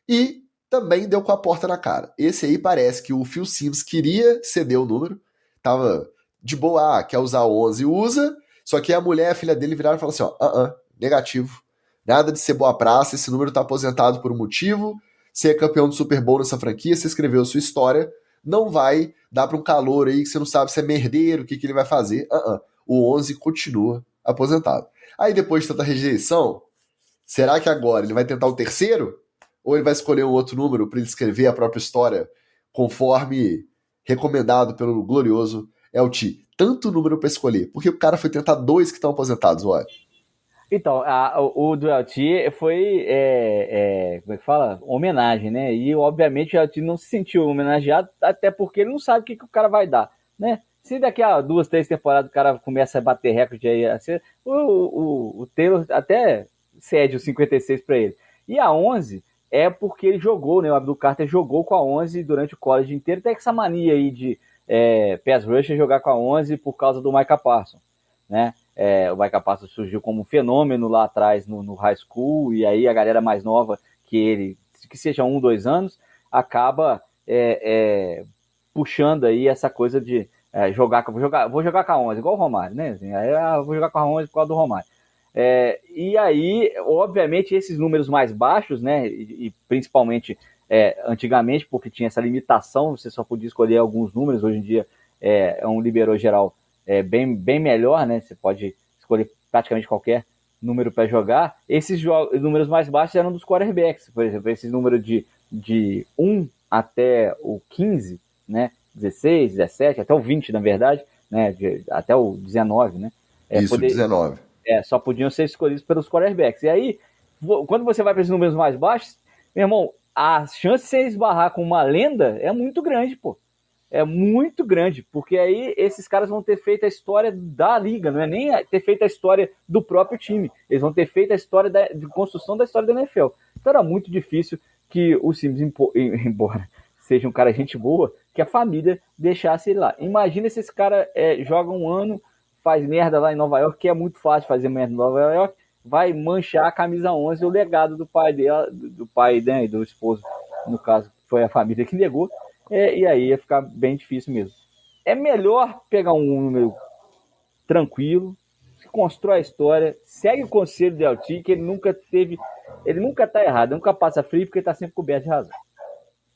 e também deu com a porta na cara. Esse aí parece que o Phil Simms queria ceder o número, tava de boa, quer usar o 11, usa, só que a mulher, a filha dele, viraram e falaram assim, negativo, nada de ser boa praça, esse número tá aposentado por um motivo, você é campeão do Super Bowl nessa franquia, você escreveu sua história, não vai dar pra um calouro aí que você não sabe se é merdeiro, o que ele vai fazer, o 11 continua aposentado. Aí depois de tanta rejeição, será que agora ele vai tentar o terceiro? Ou ele vai escolher um outro número para ele escrever a própria história conforme recomendado pelo glorioso LT? Tanto número para escolher, porque o cara foi tentar 2 que estão aposentados, olha. Então, o do LT foi, como é que fala? Homenagem, né? E, obviamente, o LT não se sentiu homenageado, até porque ele não sabe o que o cara vai dar, né? Se daqui a 2, 3 temporadas o cara começa a bater recorde aí, o Taylor até cede os 56 para ele. E a 11 é porque ele jogou, né? O Abdul Carter jogou com a 11 durante o college inteiro. Tem essa mania aí de pass rusher jogar com a 11 por causa do Micah Parsons, né? O Micah Parsons surgiu como um fenômeno lá atrás no high school, e aí a galera mais nova que ele, que seja 1, 2 anos, acaba puxando aí essa coisa de vou jogar com a 11, igual o Romário, né? Assim, vou jogar com a 11 por causa do Romário. E aí, obviamente, esses números mais baixos, né? E principalmente antigamente, porque tinha essa limitação, você só podia escolher alguns números. Hoje em dia é um liberou geral bem melhor, né? Você pode escolher praticamente qualquer número para jogar. Esses números mais baixos eram dos quarterbacks, por exemplo, esses números de 1 até o 15, né? 16, 17, até o 20, na verdade, né? Até o 19, né? Isso, 19. Só podiam ser escolhidos pelos quarterbacks. E aí, quando você vai para esses números mais baixos, meu irmão, a chance de você esbarrar com uma lenda é muito grande, pô. É muito grande, porque aí esses caras vão ter feito a história da liga, não é nem ter feito a história do próprio time. Eles vão ter feito a história de construção da história da NFL. Então era muito difícil que o Simms, embora seja um cara gente boa, que a família deixasse ele lá. Imagina se esse cara joga um ano, faz merda lá em Nova York, que é muito fácil fazer merda em Nova York, vai manchar a camisa 11, o legado do pai dela, do pai, né, e do esposo, no caso, foi a família que negou, e aí ia ficar bem difícil mesmo. É melhor pegar um número tranquilo, constrói a história, segue o conselho do LT, que ele nunca tá errado, ele nunca passa frio, porque ele tá sempre coberto de razão.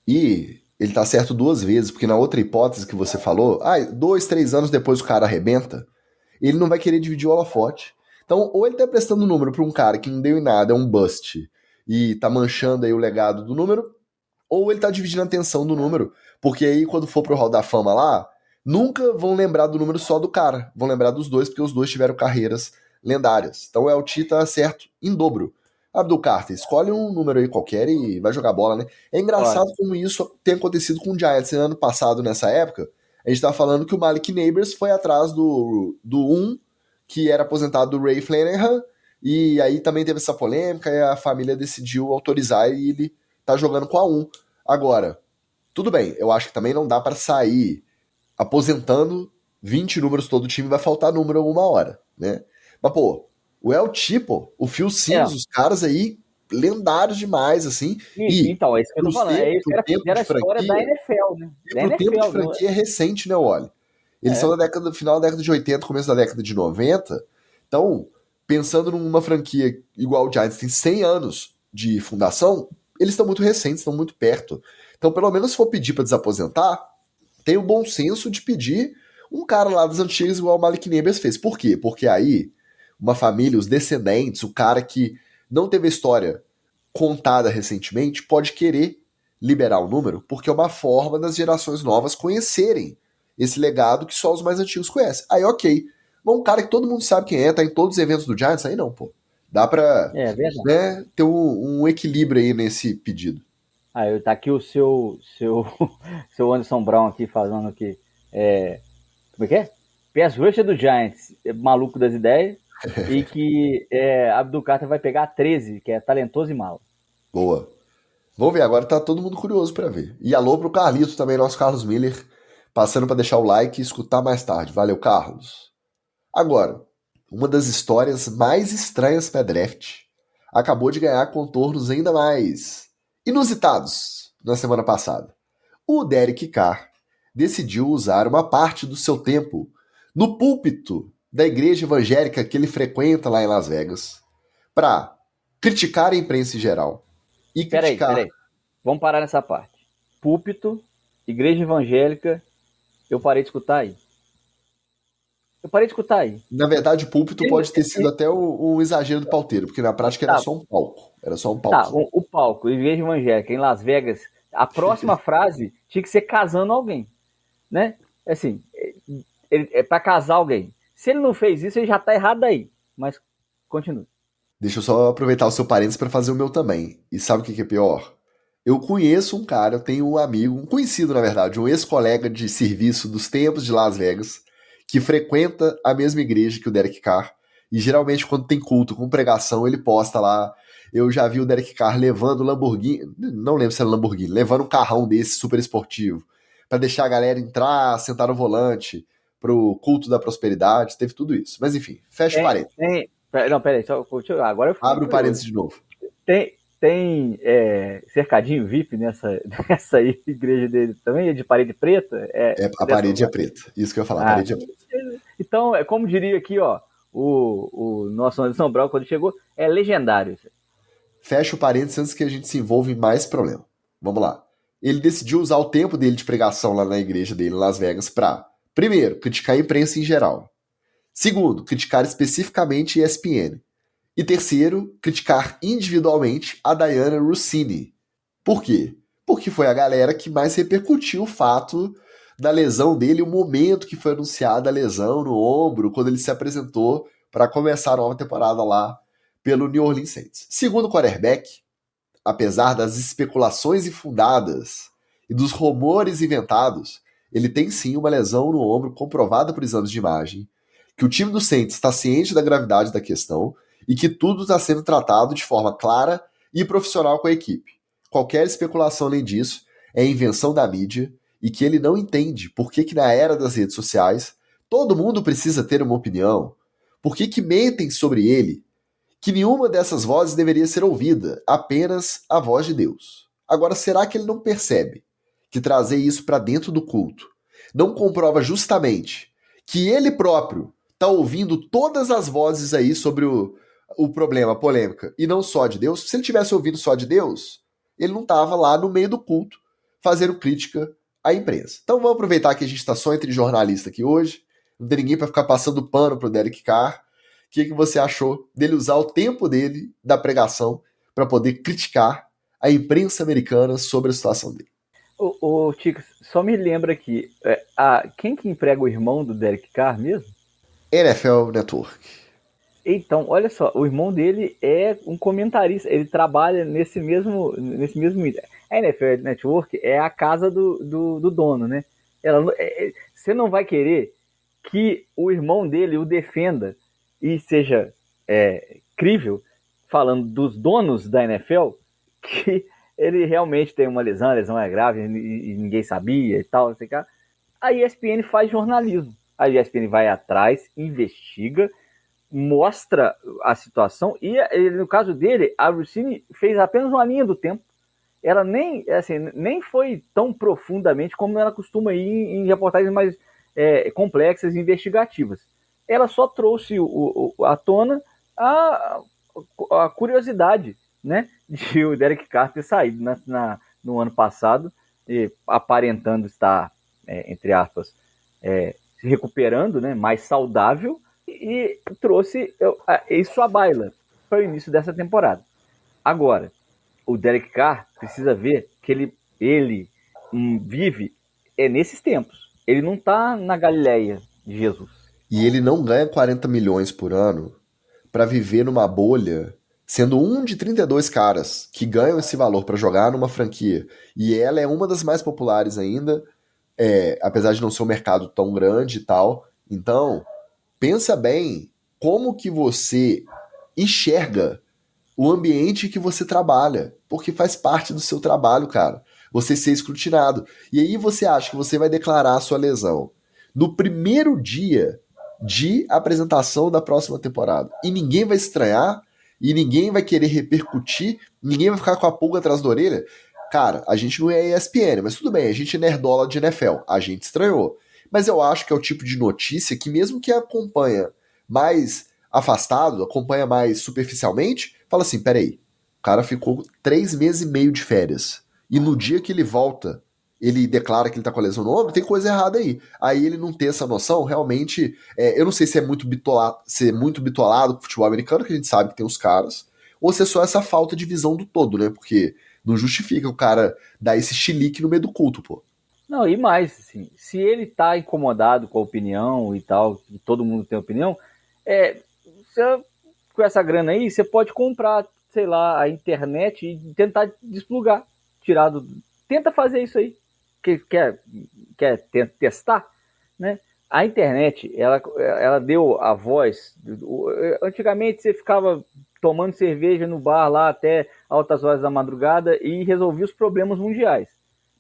E ele tá certo 2 vezes, porque na outra hipótese que você falou, 2, 3 anos depois o cara arrebenta, ele não vai querer dividir o holofote. Então, ou ele tá prestando número pra um cara que não deu em nada, é um bust, e tá manchando aí o legado do número, ou ele tá dividindo a atenção do número, porque aí quando for pro Hall da Fama lá, nunca vão lembrar do número só do cara, vão lembrar dos dois, porque os dois tiveram carreiras lendárias. Então o LT tá certo em dobro. Abdul Carter, escolhe um número aí qualquer e vai jogar bola, né? É engraçado como isso tem acontecido com o Giants. Ano passado, nessa época, a gente tá falando que o Malik Neighbors foi atrás do 1, que era aposentado do Ray Flanagan, e aí também teve essa polêmica, e a família decidiu autorizar e ele tá jogando com a 1. Agora, tudo bem, eu acho que também não dá para sair aposentando 20 números todo o time, vai faltar número alguma hora, né? Mas, pô, o LT, o Phil Simms, os caras aí, lendários demais, assim. Então, é isso que eu tô falando. É isso que era a história da NFL, né? E pro tempo de franquia é recente, né, Wally? Eles são da final da década de 80, começo da década de 90. Então, pensando numa franquia igual o Giants, tem 100 anos de fundação, eles estão muito recentes, estão muito perto. Então, pelo menos se for pedir para desaposentar, tem o bom senso de pedir um cara lá das antigas igual o Malik Neighbors fez. Por quê? Porque aí uma família, os descendentes, o cara que não teve a história contada recentemente, pode querer liberar o número, porque é uma forma das gerações novas conhecerem esse legado que só os mais antigos conhecem. Aí, ok. Mas um cara que todo mundo sabe quem é, tá em todos os eventos do Giants, aí não, pô. Dá pra ter um equilíbrio aí nesse pedido. Tá aqui o seu Anderson Brown aqui falando que como é que é? Pass rusher do Giants, maluco das ideias, e que Abdul Carter vai pegar 13, que é talentoso e malo. Boa. Vamos ver, agora tá todo mundo curioso pra ver. E alô pro Carlito também, nosso Carlos Miller, passando pra deixar o like e escutar mais tarde. Valeu, Carlos. Agora, uma das histórias mais estranhas para draft acabou de ganhar contornos ainda mais inusitados na semana passada. O Derek Carr decidiu usar uma parte do seu tempo no púlpito da igreja evangélica que ele frequenta lá em Las Vegas para criticar a imprensa em geral e criticar... Peraí. Vamos parar nessa parte. Púlpito, igreja evangélica, eu parei de escutar aí. Na verdade, o púlpito pode ter sido até um exagero do pauteiro, porque na prática era só um palco. Era só um palco. Tá, o palco, igreja evangélica em Las Vegas, a próxima frase tinha que ser casando alguém, né? Assim, é para casar alguém. Se ele não fez isso, ele já tá errado aí. Mas continue. Deixa eu só aproveitar o seu parênteses para fazer o meu também. E sabe o que é pior? Eu conheço um cara, eu tenho um amigo, um conhecido na verdade, um ex-colega de serviço dos tempos de Las Vegas, que frequenta a mesma igreja que o Derek Carr, e geralmente quando tem culto com pregação, ele posta lá. Eu já vi o Derek Carr levando Lamborghini, não lembro se era Lamborghini, levando um carrão desse super esportivo, para deixar a galera entrar, sentar no volante, pro culto da prosperidade, teve tudo isso. Mas enfim, fecha o parênteses. Peraí, agora eu abre o parênteses de novo. Tem cercadinho VIP nessa igreja dele também? É de parede preta? A parede é preta. Isso que eu ia falar, a parede é preta. Então, como diria aqui, ó, o nosso Anderson Brown, quando chegou, é legendário. Fecha o parênteses antes que a gente se envolva em mais problema. Vamos lá. Ele decidiu usar o tempo dele de pregação lá na igreja dele, em Las Vegas, para, primeiro, criticar a imprensa em geral. Segundo, criticar especificamente ESPN. E terceiro, criticar individualmente a Dianna Russini. Por quê? Porque foi a galera que mais repercutiu o fato da lesão dele, o momento que foi anunciada a lesão no ombro, quando ele se apresentou para começar a nova temporada lá pelo New Orleans Saints. Segundo o quarterback, apesar das especulações infundadas e dos rumores inventados, ele tem sim uma lesão no ombro comprovada por exames de imagem, que o time do Saints está ciente da gravidade da questão e que tudo está sendo tratado de forma clara e profissional com a equipe. Qualquer especulação além disso é invenção da mídia e que ele não entende por que na era das redes sociais todo mundo precisa ter uma opinião, por que mentem sobre ele, que nenhuma dessas vozes deveria ser ouvida, apenas a voz de Deus. Agora, será que ele não percebe que trazer isso para dentro do culto não comprova justamente que ele próprio está ouvindo todas as vozes aí sobre o problema, a polêmica, e não só de Deus? Se ele tivesse ouvido só de Deus, ele não estava lá no meio do culto fazendo crítica à imprensa. Então vamos aproveitar que a gente está só entre jornalistas aqui hoje, não tem ninguém para ficar passando pano pro Derek Carr. O que você achou dele usar o tempo dele da pregação para poder criticar a imprensa americana sobre a situação dele? Ô, Chico, só me lembra aqui, quem que emprega o irmão do Derek Carr mesmo? NFL Network. Então, olha só, o irmão dele é um comentarista, ele trabalha nesse mesmo. A NFL Network é a casa do dono, né? Você não vai querer que o irmão dele o defenda e seja crível, falando dos donos da NFL, que ele realmente tem uma lesão, a lesão é grave e ninguém sabia e tal, não sei o que. A ESPN faz jornalismo. A ESPN vai atrás, investiga, mostra a situação e, no caso dele, a Russini fez apenas uma linha do tempo. Ela nem foi tão profundamente como ela costuma ir em reportagens mais complexas e investigativas. Ela só trouxe à tona a curiosidade, né, de o Derek Carr ter saído no ano passado, aparentando estar, entre aspas, se recuperando, né, mais saudável, e trouxe isso à baila para o início dessa temporada. Agora, o Derek Carr precisa ver que ele vive nesses tempos. Ele não está na Galileia de Jesus. E ele não ganha 40 milhões por ano para viver numa bolha, sendo um de 32 caras que ganham esse valor para jogar numa franquia. E ela é uma das mais populares ainda, apesar de não ser um mercado tão grande e tal. Então, pensa bem como que você enxerga o ambiente que você trabalha, porque faz parte do seu trabalho, cara. Você ser escrutinado. E aí você acha que você vai declarar a sua lesão no primeiro dia de apresentação da próxima temporada. E ninguém vai estranhar, e ninguém vai querer repercutir, ninguém vai ficar com a pulga atrás da orelha. Cara, a gente não é ESPN, mas tudo bem, a gente é nerdola de NFL. A gente estranhou. Mas eu acho que é o tipo de notícia que mesmo que acompanha mais afastado, acompanha mais superficialmente, fala assim, peraí, o cara ficou 3 meses e meio de férias. E no dia que ele volta, ele declara que ele tá com a lesão no ombro, tem coisa errada aí. Aí ele não ter essa noção, realmente, eu não sei se é muito bitolado com o futebol americano, que a gente sabe que tem os caras, ou se é só essa falta de visão do todo, né? Porque não justifica o cara dar esse chilique no meio do culto, pô. Não, e mais, assim, se ele tá incomodado com a opinião e tal, que todo mundo tem opinião, você, com essa grana aí, você pode comprar, sei lá, a internet e tentar desplugar, tirar do... Tenta fazer isso aí. Quer testar, né? A internet, ela deu a voz. Antigamente você ficava tomando cerveja no bar lá até altas horas da madrugada e resolvia os problemas mundiais,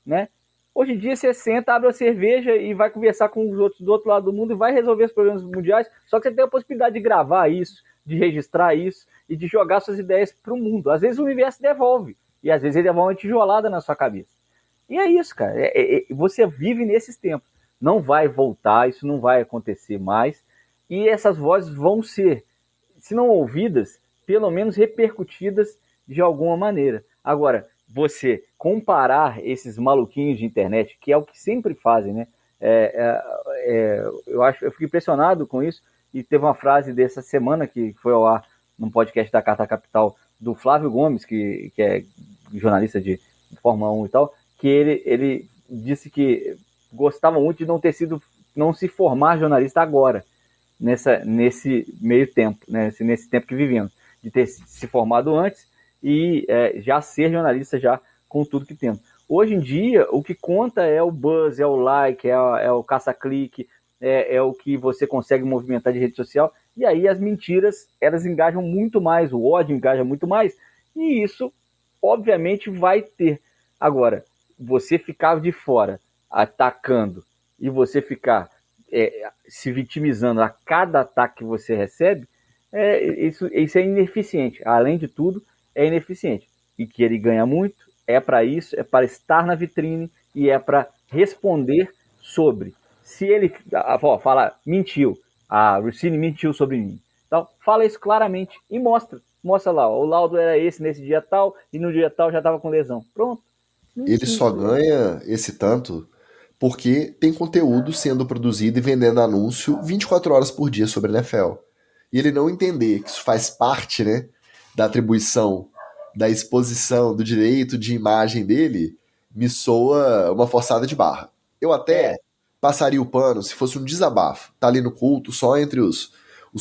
né? Hoje em dia você senta, abre a cerveja e vai conversar com os outros do outro lado do mundo e vai resolver os problemas mundiais, só que você tem a possibilidade de gravar isso, de registrar isso e de jogar suas ideias para o mundo. Às vezes o universo devolve, e às vezes ele devolve uma tijolada na sua cabeça. E é isso, cara. Você vive nesses tempos. Não vai voltar, isso não vai acontecer mais. E essas vozes vão ser, se não ouvidas, pelo menos repercutidas de alguma maneira. Agora, você comparar esses maluquinhos de internet, que é o que sempre fazem, né? Eu fico impressionado com isso. E teve uma frase dessa semana que foi ao ar num podcast da Carta Capital do Flávio Gomes, que é jornalista de Fórmula 1 e tal, que ele disse que gostava muito de não se formar jornalista agora, nesse meio tempo, né? Nesse tempo que vivemos, de ter se formado antes e já ser jornalista já com tudo que temos. Hoje em dia, o que conta é o buzz, é o like, é o caça-clique, é o que você consegue movimentar de rede social, e aí as mentiras, elas engajam muito mais, o ódio engaja muito mais, e isso, obviamente, vai ter. Agora, você ficar de fora atacando e você ficar se vitimizando a cada ataque que você recebe, isso é ineficiente. Além de tudo, é ineficiente. E que ele ganha muito, é para isso, é para estar na vitrine e é para responder sobre. Se ele fala, mentiu, a Rossini mentiu sobre mim, então, fala isso claramente e mostra lá, o laudo era esse nesse dia tal e no dia tal já estava com lesão. Pronto. Ele só ganha esse tanto porque tem conteúdo sendo produzido e vendendo anúncio 24 horas por dia sobre a NFL. E ele não entender que isso faz parte, né, da atribuição, da exposição, do direito de imagem dele, me soa uma forçada de barra. Eu até passaria o pano se fosse um desabafo. Tá ali no culto, só entre os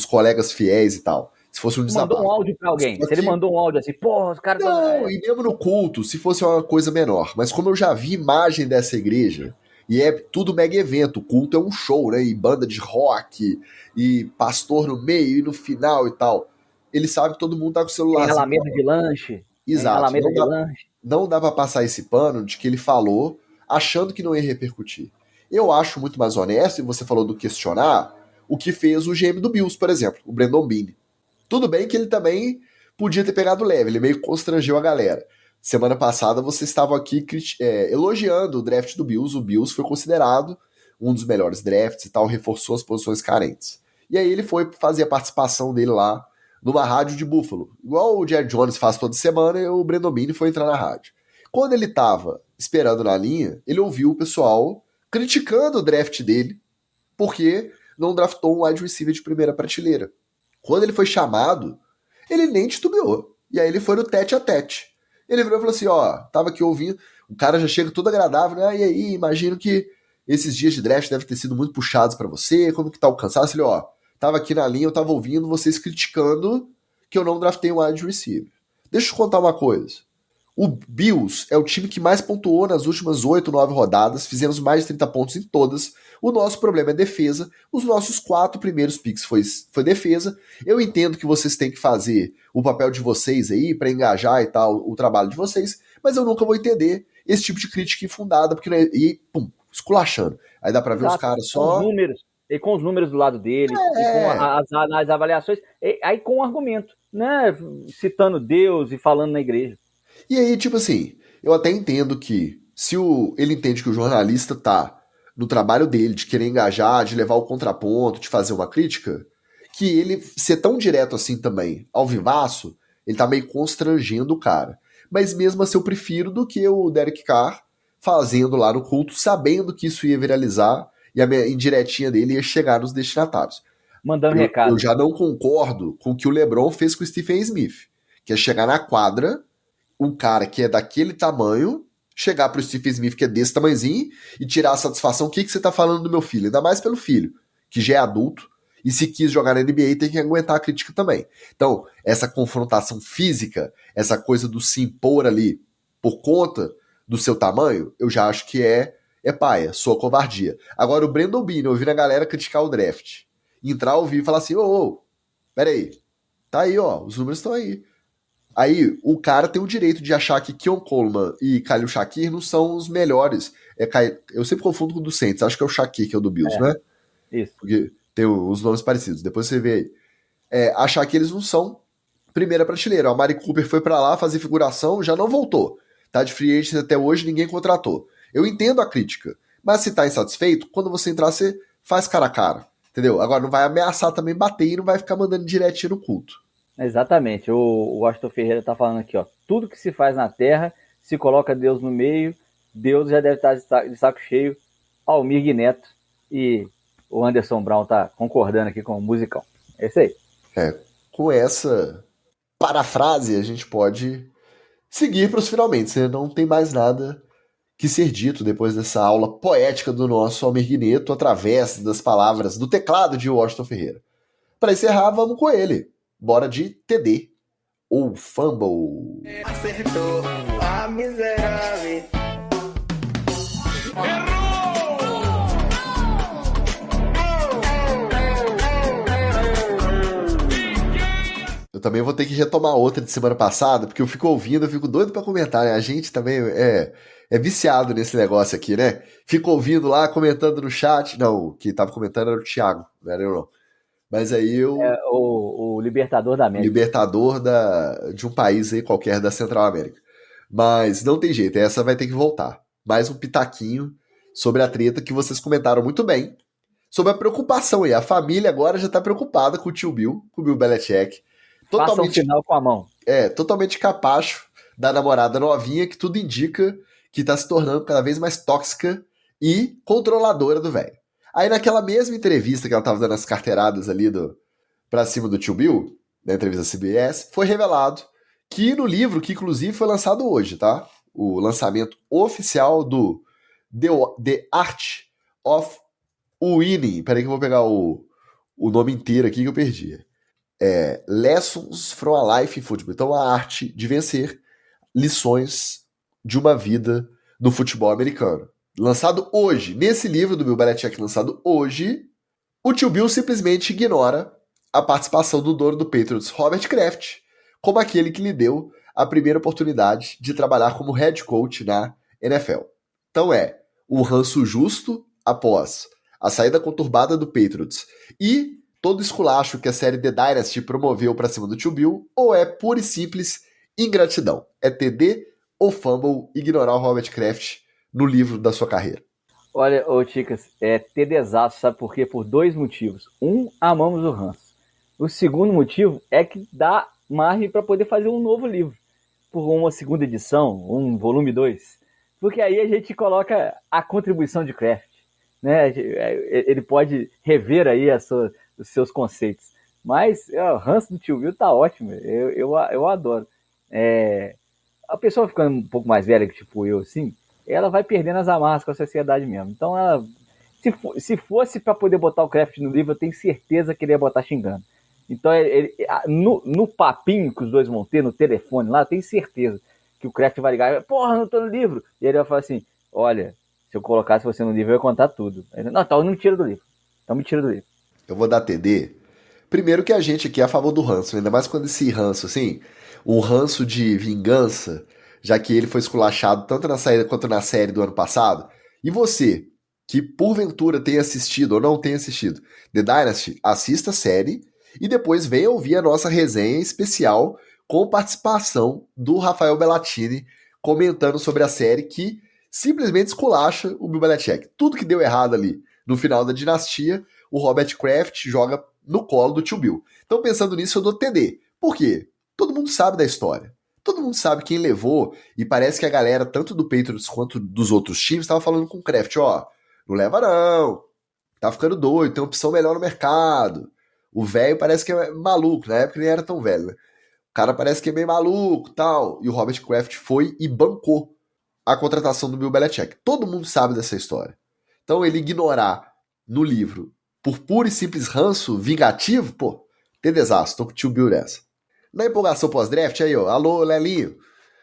colegas fiéis e tal. Se fosse um desabafo. Mandou um áudio pra alguém. Se ele mandou um áudio assim, pô, os caras... Não, e mesmo no culto, se fosse uma coisa menor. Mas como eu já vi imagem dessa igreja, e é tudo mega evento, o culto é um show, né? E banda de rock, e pastor no meio, e no final e tal. Ele sabe que todo mundo tá com o celular. Alameda de lanche. Exato. Não dá pra passar esse pano de que ele falou, achando que não ia repercutir. Eu acho muito mais honesto, e você falou do questionar, o que fez o GM do Bills, por exemplo, o Brandon Beane. Tudo bem que ele também podia ter pegado leve, ele meio que constrangeu a galera. Semana passada você estava aqui elogiando o draft do Bills, o Bills foi considerado um dos melhores drafts e tal, reforçou as posições carentes. E aí ele foi fazer a participação dele lá numa rádio de Buffalo. Igual o Jerry Jones faz toda semana, e o Brandon Beane foi entrar na rádio. Quando ele estava esperando na linha, ele ouviu o pessoal criticando o draft dele, porque não draftou um wide receiver de primeira prateleira. Quando ele foi chamado, ele nem titubeou. E aí ele foi no tete a tete. Ele virou e falou assim, tava aqui ouvindo, o cara já chega todo agradável, né? E aí, imagino que esses dias de draft devem ter sido muito puxados pra você, como que tá o cansaço? Ele, tava aqui na linha, eu tava ouvindo vocês criticando que eu não draftei um wide receiver. Deixa eu te contar uma coisa. O Bills é o time que mais pontuou nas últimas 8, 9 rodadas, fizemos mais de 30 pontos em todas. O nosso problema é defesa. Os nossos 4 primeiros picks foi defesa. Eu entendo que vocês têm que fazer o papel de vocês aí para engajar e tal o trabalho de vocês, mas eu nunca vou entender esse tipo de crítica infundada, porque e pum, esculachando. Aí dá para ver os caras só com os números do lado dele, e com as avaliações, aí com o argumento, né? Citando Deus e falando na igreja. E aí, tipo assim, eu até entendo que se ele entende que o jornalista tá no trabalho dele, de querer engajar, de levar o contraponto, de fazer uma crítica, que ele ser tão direto assim também, ao vivaço, ele tá meio constrangendo o cara. Mas mesmo assim eu prefiro do que o Derek Carr fazendo lá no culto, sabendo que isso ia viralizar e a minha indiretinha dele ia chegar nos destinatários. Mandando recado. Eu já não concordo com o que o LeBron fez com o Stephen Smith, que é chegar na quadra, um cara que é daquele tamanho, chegar pro Stephen Smith, que é desse tamanhozinho, e tirar a satisfação, o que você tá falando do meu filho? Ainda mais pelo filho, que já é adulto, e se quis jogar na NBA tem que aguentar a crítica também. Então, essa confrontação física, essa coisa do se impor ali por conta do seu tamanho, eu já acho que é paia, sua covardia. Agora, o Brandon Beane, ouvindo a galera criticar o draft, entrar ao vivo e falar assim, peraí, tá aí, ó, os números estão aí. Aí, o cara tem o direito de achar que Keon Coleman e Khalil Shakir não são os melhores. Eu sempre confundo com o do Saints, acho que é o Shakir que é o do Bills, né? Isso. Porque tem os nomes parecidos, depois você vê aí. Achar que eles não são primeira prateleira. A Mari Cooper foi pra lá fazer figuração, já não voltou. Tá de free agent até hoje, ninguém contratou. Eu entendo a crítica, mas se tá insatisfeito, quando você entrar, você faz cara a cara, entendeu? Agora não vai ameaçar também bater e não vai ficar mandando direitinho no culto. Exatamente, o Washington Ferreira tá falando aqui, ó, tudo que se faz na terra, se coloca Deus no meio, Deus já deve estar de saco cheio. Almir Neto e o Anderson Brown tá concordando aqui com o musicão. É isso aí. Com essa parafrase, a gente pode seguir para os finalmente. Você não tem mais nada que ser dito depois dessa aula poética do nosso Almir Neto através das palavras do teclado de Washington Ferreira. Para encerrar, vamos com ele. Bora de TD ou Fumble. Acertou a miserável. Eu também vou ter que retomar outra de semana passada, porque eu fico ouvindo, eu fico doido pra comentar, né? A gente também é viciado nesse negócio aqui, né? Fico ouvindo lá, comentando no chat. Não, o que tava comentando era o Thiago, não era eu não. Mas aí eu... o Libertador da América. Libertador de um país aí qualquer da Central América. Mas não tem jeito, essa vai ter que voltar. Mais um pitaquinho sobre a treta que vocês comentaram muito bem. Sobre a preocupação aí. A família agora já tá preocupada com o tio Bill, com o Bill Belichick. Faça um sinal com a mão. Totalmente capacho da namorada novinha, que tudo indica que tá se tornando cada vez mais tóxica e controladora do velho. Aí naquela mesma entrevista que ela tava dando as carteiradas ali pra cima do tio Bill, na entrevista CBS, foi revelado que no livro, que inclusive foi lançado hoje, tá? O lançamento oficial do The Art of Winning. Peraí que eu vou pegar o nome inteiro aqui que eu perdi. Lessons from a Life in Football. Então, a arte de vencer, lições de uma vida no futebol americano. Lançado hoje, nesse livro do Bill Belichick, lançado hoje, o tio Bill simplesmente ignora a participação do dono do Patriots, Robert Kraft, como aquele que lhe deu a primeira oportunidade de trabalhar como head coach na NFL. Então o ranço justo após a saída conturbada do Patriots e todo esculacho que a série The Dynasty promoveu pra cima do tio Bill, ou é pura e simples ingratidão? É TD ou Fumble ignorar o Robert Kraft no livro da sua carreira? Olha, Ticas, TDzaço, sabe por quê? Por 2 motivos. Amamos o ranço. O segundo motivo é que dá margem para poder fazer um novo livro, por uma segunda edição, um volume 2. Porque aí a gente coloca a contribuição de Kraft, né? Ele pode rever aí os seus conceitos. Mas o ranço do tio Bill tá ótimo, eu adoro. A pessoa ficando um pouco mais velha, que tipo eu, assim, ela vai perdendo as amarras com a sociedade mesmo. Então, se fosse para poder botar o Kraft no livro, eu tenho certeza que ele ia botar xingando. Então, no papinho que os dois vão ter, no telefone lá, eu tenho certeza que que o Kraft vai ligar, porra, não tô no livro. E ele vai falar assim, olha, se eu colocasse você no livro, eu ia contar tudo. Ele, não, então não tira do livro. Então me tira do livro. Eu vou dar TD. Primeiro que a gente aqui é a favor do ranço, ainda mais quando esse ranço, assim, um ranço de vingança, já que ele foi esculachado tanto na saída quanto na série do ano passado. E você, que porventura tenha assistido ou não tenha assistido The Dynasty, assista a série e depois venha ouvir a nossa resenha especial com participação do Rafael Bellatini comentando sobre a série que simplesmente esculacha o Bill Belichick. Tudo que deu errado ali no final da dinastia, o Robert Kraft joga no colo do tio Bill. Então, pensando nisso, eu dou TD. Por quê? Todo mundo sabe da história. Todo mundo sabe quem levou, e parece que a galera, tanto do Patriots quanto dos outros times, estava falando com o Kraft, ó, não leva não, tá ficando doido, tem opção melhor no mercado. O velho parece que é maluco, na época ele nem era tão velho, né? O cara parece que é meio maluco, tal. E o Robert Kraft foi e bancou a contratação do Bill Belichick. Todo mundo sabe dessa história. Então, ele ignorar no livro por puro e simples ranço vingativo, pô, tem desastre, tô com o tio Bill nessa. Na empolgação pós-draft, aí ó, alô, Lelinho.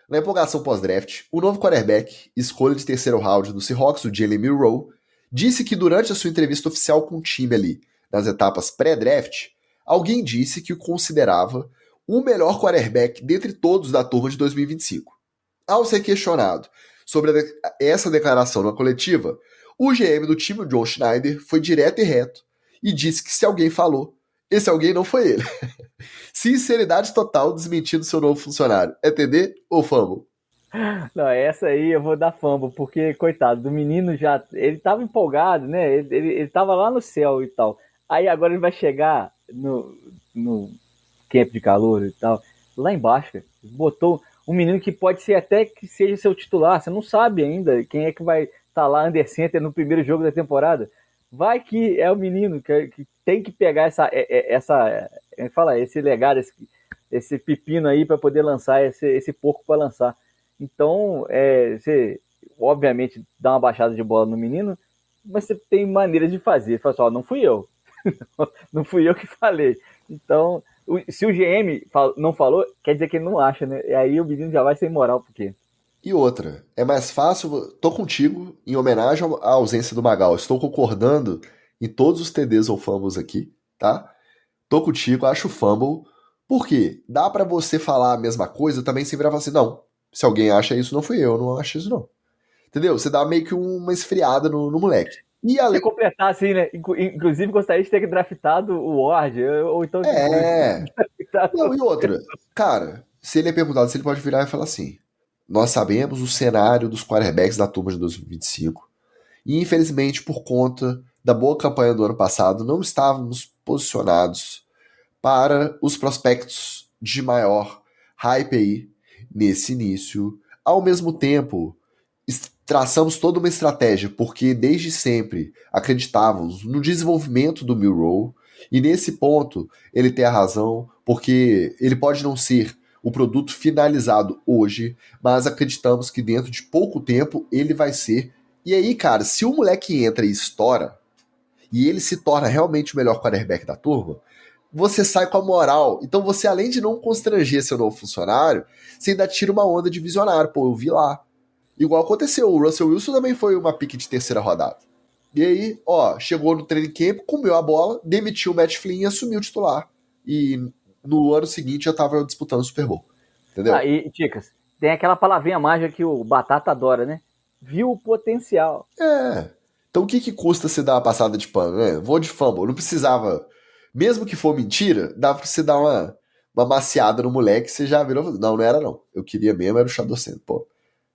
Na empolgação pós-draft, o novo quarterback, escolha de terceiro round do Seahawks, o Jalen Milroe, disse que durante a sua entrevista oficial com o time ali, nas etapas pré-draft, alguém disse que o considerava o melhor quarterback dentre todos da turma de 2025. Ao ser questionado sobre essa declaração na coletiva, o GM do time, o John Schneider, foi direto e reto e disse que se alguém falou, esse alguém não foi ele. Sinceridade total desmentindo seu novo funcionário. É TD ou fumble? Não, essa aí eu vou dar fumble, porque, coitado, do menino já... Ele tava empolgado, né? Ele tava lá no céu e tal. Aí agora ele vai chegar no camp de calor e tal, lá embaixo, cara, botou um menino que pode ser até que seja seu titular. Você não sabe ainda quem é que vai estar lá under center no primeiro jogo da temporada. Vai que é o menino que tem que pegar esse legado, esse pepino aí para poder lançar, esse porco para lançar. Então, você obviamente dá uma baixada de bola no menino, mas você tem maneiras de fazer. Fala assim, ó, não fui eu. Não fui eu que falei. Então, se o GM não falou, quer dizer que ele não acha, né? E aí o menino já vai sem moral, por quê? E outra, é mais fácil, tô contigo, em homenagem à ausência do Magal, estou concordando em todos os TDs ou fumbles aqui, tá? Tô contigo, acho fumble, porque dá pra você falar a mesma coisa também sem virar e falar assim, não, se alguém acha isso, não fui eu, não acho isso não. Entendeu? Você dá meio que uma esfriada no moleque. E além... Se completar assim, né? Inclusive gostaria de ter draftado o Ward, ou então... Não, e outra, cara, se ele é perguntado, se ele pode virar e falar assim, nós sabemos o cenário dos quarterbacks da turma de 2025 e infelizmente por conta da boa campanha do ano passado não estávamos posicionados para os prospectos de maior hype aí nesse início. Ao mesmo tempo, traçamos toda uma estratégia porque desde sempre acreditávamos no desenvolvimento do Milroe e nesse ponto ele tem a razão porque ele pode não ser o produto finalizado hoje, mas acreditamos que dentro de pouco tempo ele vai ser. E aí, cara, se o moleque entra e estoura, e ele se torna realmente o melhor quarterback da turma, você sai com a moral. Então você, além de não constranger seu novo funcionário, você ainda tira uma onda de visionário. Pô, eu vi lá. Igual aconteceu, o Russell Wilson também foi uma pique de terceira rodada. E aí, ó, chegou no training camp, comeu a bola, demitiu o Matt Flynn e assumiu o titular. E no ano seguinte já tava disputando o Super Bowl. Entendeu? E, Ticas, tem aquela palavrinha mágica que o Batata adora, né? Viu o potencial. Então o que custa você dar uma passada de pano, né? Vou de fumble. Não precisava... Mesmo que for mentira, dá pra você dar uma maciada no moleque, você já virou... Não era não. Eu queria mesmo, era o Shador sendo, pô.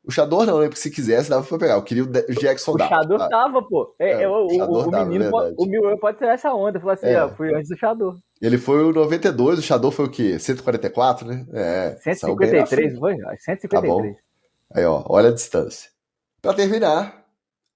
O Shador não, né? Porque se quisesse, dava pra pegar. Eu queria o Jackson Shador. O Shador tava, pô. O menino, verdade. O Milroe pode tirar essa onda. Falar assim, ó, fui antes do Shador. Ele foi o 92, o Shador foi o quê? 144, né? 153, foi? 153. Tá bom. Aí, ó, olha a distância. Pra terminar,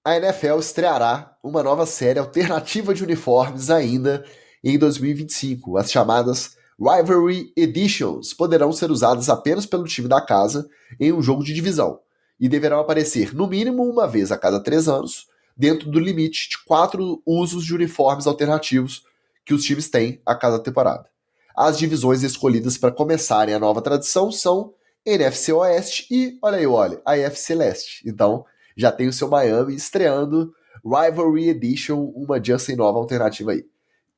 a NFL estreará uma nova série alternativa de uniformes ainda em 2025. As chamadas Rivalry Editions poderão ser usadas apenas pelo time da casa em um jogo de divisão e deverão aparecer no mínimo uma vez a cada 3 anos, dentro do limite de 4 usos de uniformes alternativos que os times têm a cada temporada. As divisões escolhidas para começarem a nova tradição são NFC Oeste e, olha aí, olha, a NFC Leste. Então, já tem o seu Miami estreando Rivalry Edition, uma Justin nova alternativa aí.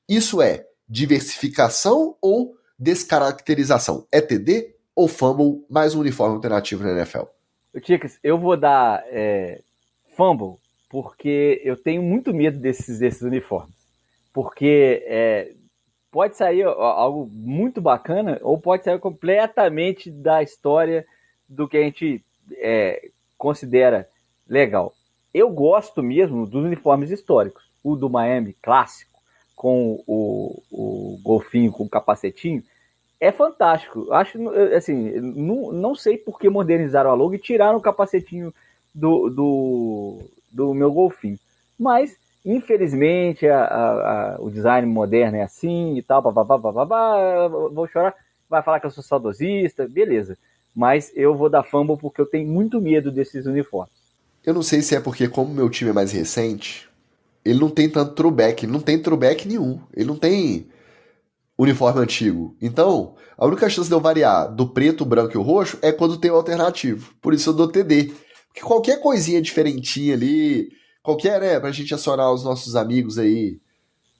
Isso é diversificação ou descaracterização? É TD ou fumble mais um uniforme alternativo na NFL? Ticas, eu vou dar fumble, porque eu tenho muito medo desses uniformes. Porque pode sair algo muito bacana ou pode sair completamente da história do que a gente considera legal. Eu gosto mesmo dos uniformes históricos. O do Miami clássico, com o golfinho, com o capacetinho, é fantástico. Acho, assim, não sei por que modernizaram a logo e tiraram o capacetinho do meu golfinho. Mas, infelizmente, o design moderno é assim e tal, vou chorar, vai falar que eu sou saudosista, beleza. Mas eu vou dar fumble porque eu tenho muito medo desses uniformes. Eu não sei se é porque, como meu time é mais recente, ele não tem tanto throwback, ele não tem throwback nenhum, ele não tem uniforme antigo. Então, a única chance de eu variar do preto, o branco e o roxo é quando tem o alternativo. Por isso eu dou TD. Porque qualquer coisinha diferentinha ali, qualquer, né, pra gente acionar os nossos amigos aí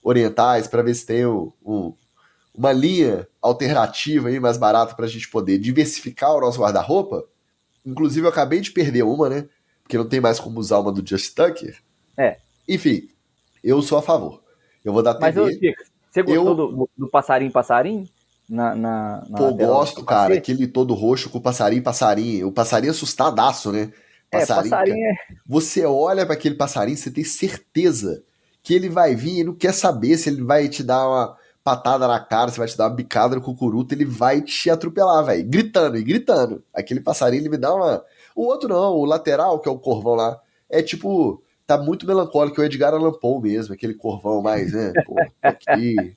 orientais pra ver se tem uma linha alternativa aí mais barata pra gente poder diversificar o nosso guarda-roupa. Inclusive eu acabei de perder uma, né, porque não tem mais como usar uma do Just Tucker. Enfim, eu sou a favor. Eu vou dar TD. Mas, você gostou do passarinho? Pô, gosto, cara. Aquele todo roxo com o passarinho. O passarinho assustadaço, né? Passarinho. Você olha para aquele passarinho, você tem certeza que ele vai vir e não quer saber se ele vai te dar uma patada na cara, se vai te dar uma bicada no cucuruto, ele vai te atropelar, velho. Gritando. Aquele passarinho, ele me dá uma... O outro não, o lateral, que é o corvão lá, é tipo... Tá muito melancólico, o Edgar Allan Poe mesmo, aquele corvão mais, né? Pô, aqui,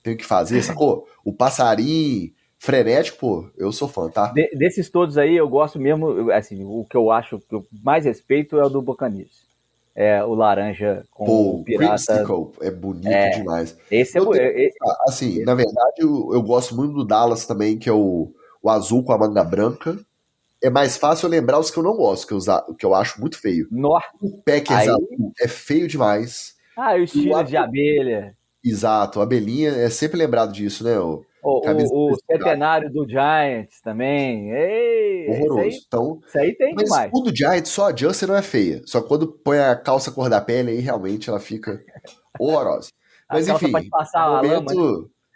tenho que fazer, sacou? O passarinho frenético, pô, eu sou fã, tá? Desses todos aí, eu gosto mesmo, assim, o que eu acho que eu mais respeito é o do Buccaneers. O laranja com o pirata. Creamsicle, é bonito demais. Esse assim, na verdade, eu gosto muito do Dallas também, que é o azul com a manga branca. É mais fácil eu lembrar os que eu não gosto, que eu acho muito feio. O Packers azul é feio demais. O estilo de abelha. Exato, a abelhinha é sempre lembrado disso, né? O centenário do Giants também. Horroroso. Isso aí tem mas demais. O do Giants, só a Justin não é feia. Só quando põe a calça cor da pele, aí realmente ela fica horrorosa. Mas enfim,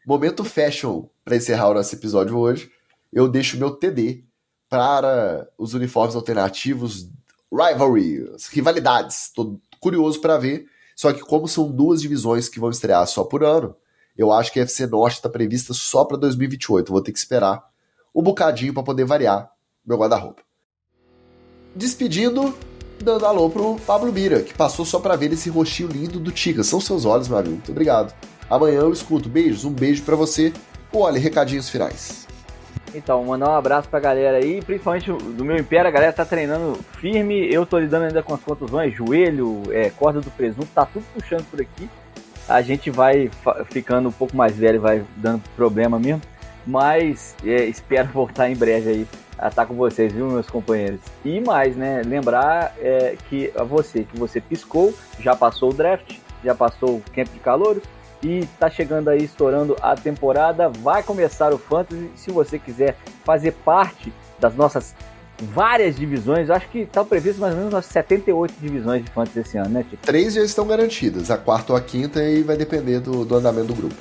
momento fashion para encerrar o nosso episódio hoje. Eu deixo meu TD para os uniformes alternativos, rivalry, rivalidades. Tô curioso para ver. Só que como são duas divisões que vão estrear só por ano, eu acho que a FC Norte está prevista só para 2028. Vou ter que esperar um bocadinho para poder variar meu guarda-roupa. Despedindo, dando alô pro Pablo Bira, que passou só para ver esse rostinho lindo do Tica. São seus olhos, meu amigo. Muito obrigado. Amanhã eu escuto. Beijos, um beijo para você. Olha, recadinhos finais. Então, mandar um abraço pra galera aí, principalmente do meu Império, a galera tá treinando firme, eu tô lidando ainda com as contusões, joelho, corda do presunto, tá tudo puxando por aqui. A gente vai ficando um pouco mais velho, vai dando problema mesmo, mas espero voltar em breve aí a estar com vocês, viu, meus companheiros? E mais, né, lembrar que você piscou, já passou o draft, já passou o camp de calouros, e tá chegando aí, estourando a temporada, vai começar o Fantasy. Se você quiser fazer parte das nossas várias divisões, eu acho que tá previsto mais ou menos umas 78 divisões de Fantasy esse ano, né, Tito? 3 já estão garantidas, a quarta ou a quinta, e vai depender do andamento do grupo.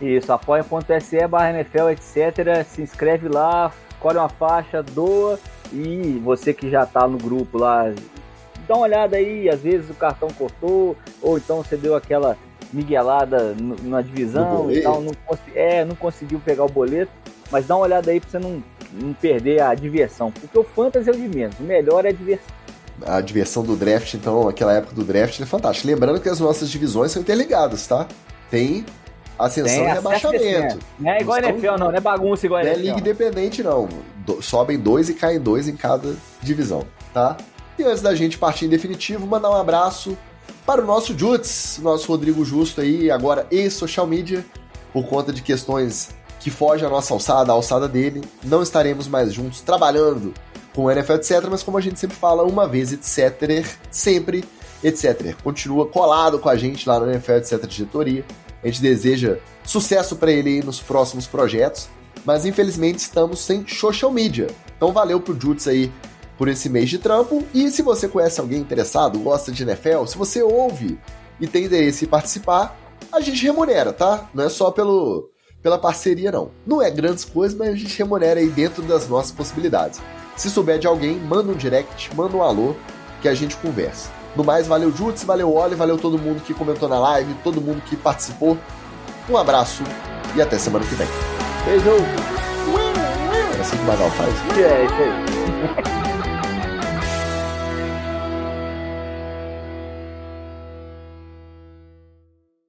Isso, apoia.se/NFL, etc. Se inscreve lá, escolhe uma faixa, doa, e você que já tá no grupo lá, dá uma olhada aí, às vezes o cartão cortou, ou então você deu aquela miguelada na divisão e tal, não conseguiu pegar o boleto, mas dá uma olhada aí pra você não perder a diversão, porque o Fantasy é o de menos, o melhor é a diversão. A diversão do draft, então, aquela época do draft é fantástica. Lembrando que as nossas divisões são interligadas, tá? Tem ascensão e rebaixamento. Não é igual a NFL, não é bagunça igual a NFL. Não é liga independente, não. Sobem 2 e caem 2 em cada divisão, tá? E antes da gente partir em definitivo, mandar um abraço para o nosso Jutz, nosso Rodrigo Justo aí, agora e-social media, por conta de questões que foge à nossa alçada, a alçada dele, não estaremos mais juntos trabalhando com o NFL, etc. Mas como a gente sempre fala, uma vez, etc., sempre, etc. Continua colado com a gente lá no NFL, etc. diretoria. A gente deseja sucesso para ele aí nos próximos projetos, mas infelizmente estamos sem social media. Então valeu pro Jutz aí por esse mês de trampo. E se você conhece alguém interessado, gosta de NFL, se você ouve e tem interesse em participar, a gente remunera, tá? Não é só pela parceria, não. Não é grandes coisas, mas a gente remunera aí dentro das nossas possibilidades. Se souber de alguém, manda um direct, manda um alô, que a gente conversa. No mais, valeu Jutz, valeu Oli, valeu todo mundo que comentou na live, todo mundo que participou. Um abraço e até semana que vem. Beijo! É assim que o Magal faz. É isso aí.